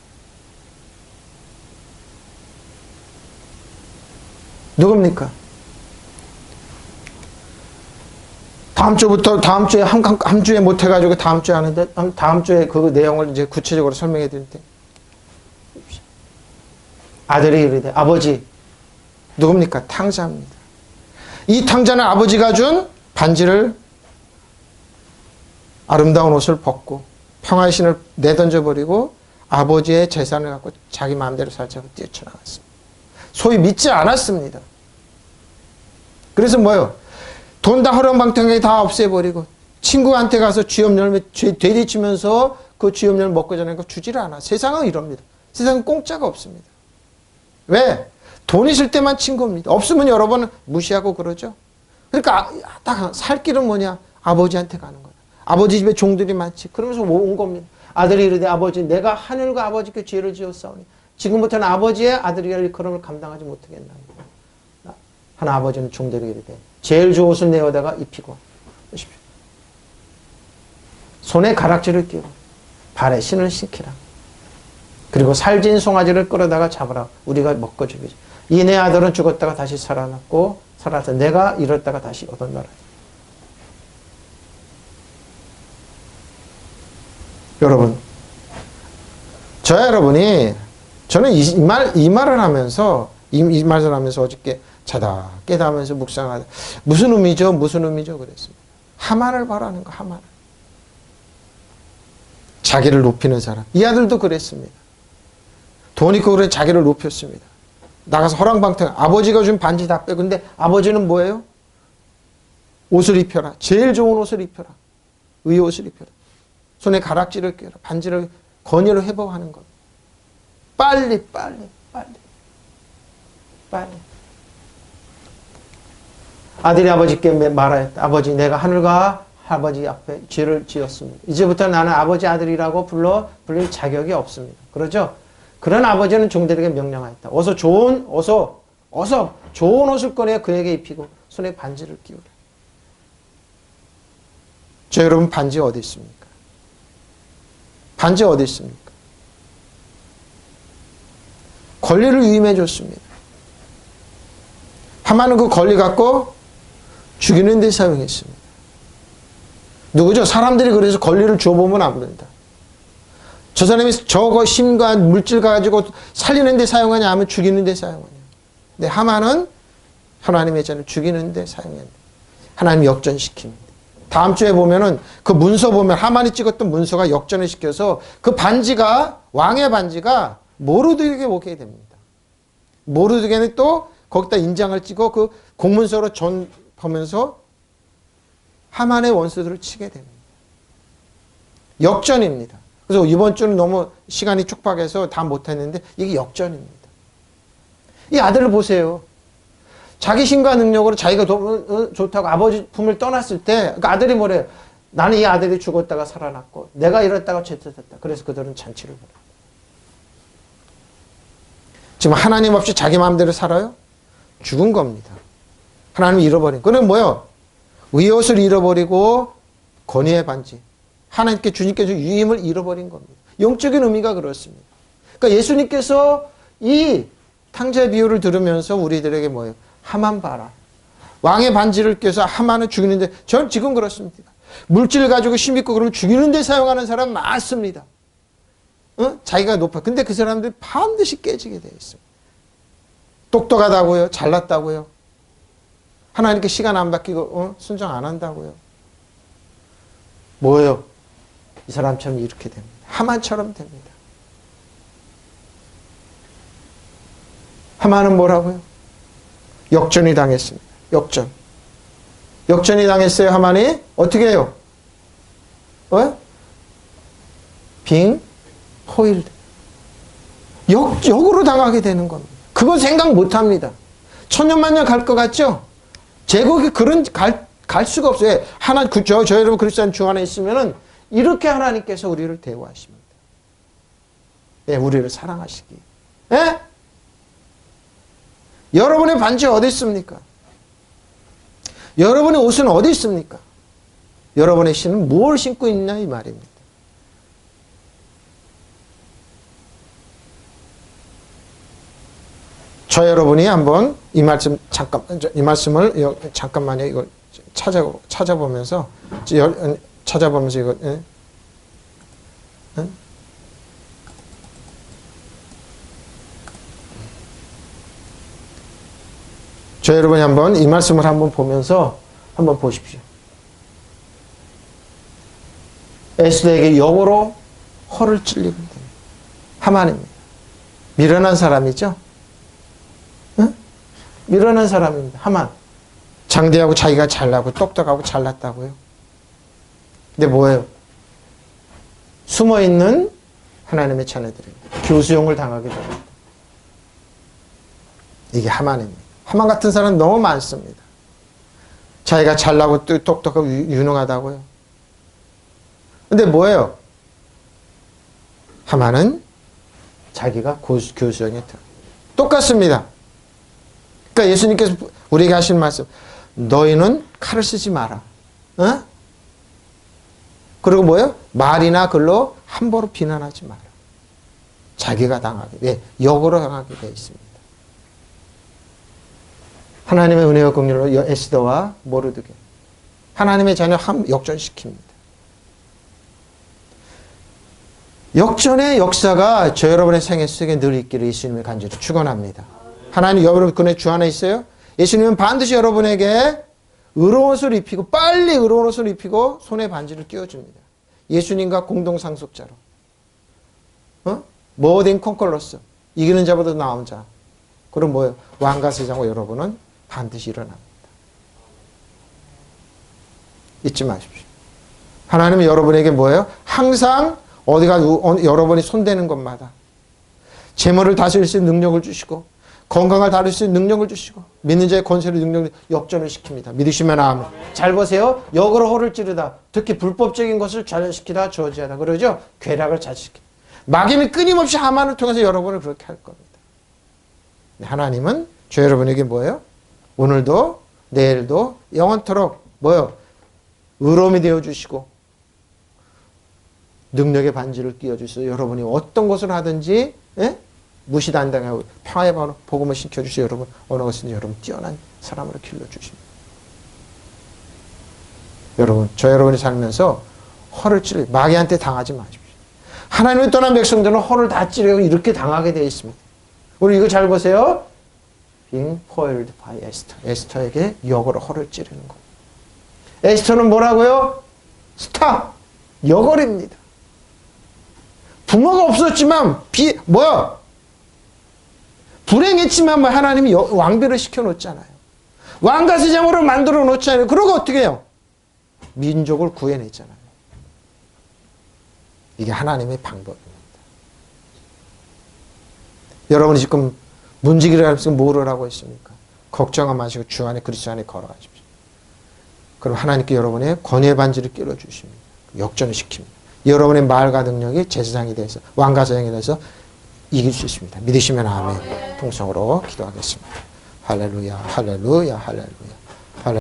누굽니까? 다음 주에 한 주에 못 해가지고 다음 주에 하는데, 다음 주에 그 내용을 이제 구체적으로 설명해 드릴 때. 아들이 이르되, 아버지, 누굽니까? 탕자입니다. 이 탕자는 아버지가 준 반지를, 아름다운 옷을 벗고, 평화의 신을 내던져버리고, 아버지의 재산을 갖고 자기 마음대로 살자고 뛰쳐나갔습니다. 소위 믿지 않았습니다. 그래서 뭐예요? 돈 다 허랑방탕하게 다 없애버리고 친구한테 가서 쥐업 열매 되리치면서 그 쥐업 열매 먹고 자는 거 주지를 않아. 세상은 이럽니다. 세상은 공짜가 없습니다. 왜? 돈 있을 때만 친구입니다. 없으면 여러분은 무시하고 그러죠. 그러니까 딱 살 길은 뭐냐? 아버지한테 가는 거야. 아버지 집에 종들이 많지. 그러면서 온 겁니다. 아들이 이르되 아버지 내가 하늘과 아버지께 죄를 지었사오니 지금부터는 아버지의 아들이 일컬음을 감당하지 못하겠나이다. 하나 아버지는 종들에게 이르되 제일 좋은 옷을 내어다가 입히고 보십시오. 손에 가락지를 끼고 발에 신을 신기라. 그리고 살진 송아지를 끌어다가 잡으라. 우리가 먹고 죽이지. 이 내 아들은 죽었다가 다시 살아났고 살아서 내가 잃었다가 다시 얻었노라. 여러분, 저는 이 말을 하면서 이 말을 하면서 어저께 자다 깨닫면서 묵상하다 무슨 의미죠? 그랬습니다. 하만을 바라는 거, 하만을. 자기를 높이는 사람. 이 아들도 그랬습니다. 돈 있고 그래 자기를 높였습니다. 나가서 허랑방탕. 아버지가 준 반지 다 빼고. 근데 아버지는 뭐예요? 옷을 입혀라. 제일 좋은 옷을 입혀라. 의의 옷을 입혀라. 손에 가락지를 껴라. 반지를 권유를 회복하는 것. 빨리. 아들이 아버지께 말하였다. 아버지, 내가 하늘과 아버지 앞에 죄를 지었습니다. 이제부터 나는 아버지 아들이라고 불릴 자격이 없습니다. 그러죠? 그런 아버지는 종들에게 명령하였다. 어서 좋은 옷을 꺼내 그에게 입히고 손에 반지를 끼우라. 저 여러분, 반지 어디 있습니까? 반지 어디 있습니까? 권리를 위임해 줬습니다. 하만은 그 권리 갖고 죽이는 데 사용했습니다. 누구죠? 사람들이 그래서 권리를 줘보면 안 된다. 저 사람이 저거 힘과 물질 가지고 살리는 데 사용하냐 하면 죽이는 데 사용하냐. 근데 하만은 하나님의 자를 죽이는 데 사용했는데 하나님 역전시킵니다. 다음 주에 보면은 그 문서 보면 하만이 찍었던 문서가 역전을 시켜서 그 반지가 왕의 반지가 모르드게에게 오게 됩니다. 모르드게는 또 거기다 인장을 찍어 그 공문서로 전하면서 하만의 원수들을 치게 됩니다. 역전입니다. 그래서 이번 주는 너무 시간이 촉박해서 다 못했는데 이게 역전입니다. 이 아들을 보세요. 자기 힘과 능력으로 자기가 좋다고 아버지 품을 떠났을 때 그 아들이 뭐래요? 나는 이 아들이 죽었다가 살아났고 내가 이랬다가 죄졌다. 그래서 그들은 잔치를 벌여요. 지금 하나님 없이 자기 마음대로 살아요? 죽은 겁니다. 하나님을 잃어버린. 그는 뭐예요? 의옷을 잃어버리고 권위의 반지. 하나님께 주님께 준 유임을 잃어버린 겁니다. 영적인 의미가 그렇습니다. 그러니까 예수님께서 이 탕자의 비유를 들으면서 우리들에게 뭐예요? 하만 봐라. 왕의 반지를 껴서 하만을 죽이는데 전 지금 그렇습니다. 물질 가지고 힘있고 그러면 죽이는데 사용하는 사람 많습니다. 자기가 높아. 근데 그 사람들이 반드시 깨지게 되어 있습니다. 똑똑하다고요? 잘났다고요? 하나님께 시간 안 바뀌고 순종 안 한다고요? 뭐예요? 이 사람처럼 이렇게 됩니다. 하만처럼 됩니다. 하만은 뭐라고요? 역전이 당했습니다. 역전. 역전이 당했어요. 하만이 어떻게 해요? 빙 포일드. 역으로 당하게 되는 겁니다. 그건 생각 못합니다. 천년만년 갈 것 같죠? 제국이 그런 갈 수가 없어요. 하나 저 여러분 그리스도인 중 안에 있으면은 이렇게 하나님께서 우리를 대우하십니다. 예, 우리를 사랑하시기. 예? 여러분의 반지 어디 있습니까? 여러분의 옷은 어디 있습니까? 여러분의 신은 무엇을 신고 있냐 이 말입니다. 저 여러분이 한번 이 말씀을 잠깐만요. 이거 찾아보면서 이거 저 여러분이 한번 이 말씀을 한번 보면서 한번 보십시오. 에스더에게 역으로 허를 찔리고 있는 하만입니다. 미련한 사람이죠. 응? 미련한 사람입니다. 하만. 장대하고 자기가 잘나고 똑똑하고 잘났다고요. 근데 뭐예요? 숨어있는 하나님의 자녀들입니다. 교수형을 당하게 됩니다. 이게 하만입니다. 하만 같은 사람 너무 많습니다. 자기가 잘나고 똑똑하고 유능하다고요. 근데 뭐예요? 하만은 자기가 교수형에 들어. 똑같습니다. 그러니까 예수님께서 우리에게 하신 말씀, 너희는 칼을 쓰지 마라. 어? 그리고 뭐예요? 말이나 글로 함부로 비난하지 마라. 자기가 당하게, 역으로 당하게 되어 있습니다. 하나님의 은혜와 긍휼로 에스더와 모르드게 하나님의 자녀 역전시킵니다. 역전의 역사가 저 여러분의 생애 속에 늘 있기를 예수님의 간절히 축원합니다. 하나님 여러분의 주 안에 있어요? 예수님은 반드시 여러분에게 의로운 옷을 입히고 빨리 의로운 옷을 입히고 손에 반지를 끼워줍니다. 예수님과 공동상속자로 모든 콘컬러스 이기는 자보다 나은 자. 그럼 뭐예요? 왕과 세상과 여러분은 반드시 일어납니다. 잊지 마십시오. 하나님은 여러분에게 뭐예요? 항상 어디가 여러분이 손대는 것마다 재물을 다스릴 수 있는 능력을 주시고 건강을 다룰 수 있는 능력을 주시고 믿는 자의 권세를 능력을 역전을 시킵니다. 믿으시면 아멘. 잘 보세요. 역으로 허를 찌르다. 특히 불법적인 것을 좌절시키다 저지하다. 그러죠? 괴락을 자식시키다. 마귀는 끊임없이 하만을 통해서 여러분을 그렇게 할 겁니다. 하나님은 저 여러분에게 뭐예요? 오늘도 내일도 영원토록 뭐예요? 의로움이 되어주시고 능력의 반지를 끼워주셔서 여러분이 어떤 것을 하든지 무시단당하고 평화의 복음을 시켜주셔서 여러분 어느 것이든지 여러분 뛰어난 사람으로 길러주십니다. 여러분, 저 여러분이 살면서 허를 찔러 마귀한테 당하지 마십시오. 하나님을 떠난 백성들은 허를 다 찌르고 이렇게 당하게 되어 있습니다. 우리 이거 잘 보세요. Being foiled by Esther. 에스터에게 역으로 허를 찌르는 것. 에스터는 뭐라고요? 스타. 여걸입니다. 부모가 없었지만 불행했지만 하나님이 왕비를 시켜놓잖아요. 왕가세장으로 만들어 놓잖아요. 그러고 어떻게 해요? 민족을 구해냈잖아요. 이게 하나님의 방법입니다. 여러분이 지금 문지기를 하면서 뭐를 하고 있습니까? 걱정하지 마시고 주 안에 그리스도 안에 걸어가십시오. 그럼 하나님께 여러분의 권위의 반지를 끼워주십니다. 역전을 시킵니다. 여러분의 말과 능력이 제사장이 돼서 왕가사장이 돼서 이길 수 있습니다. 믿으시면 아멘. 통성으로 기도하겠습니다. 할렐루야, 할렐루야, 할렐루야.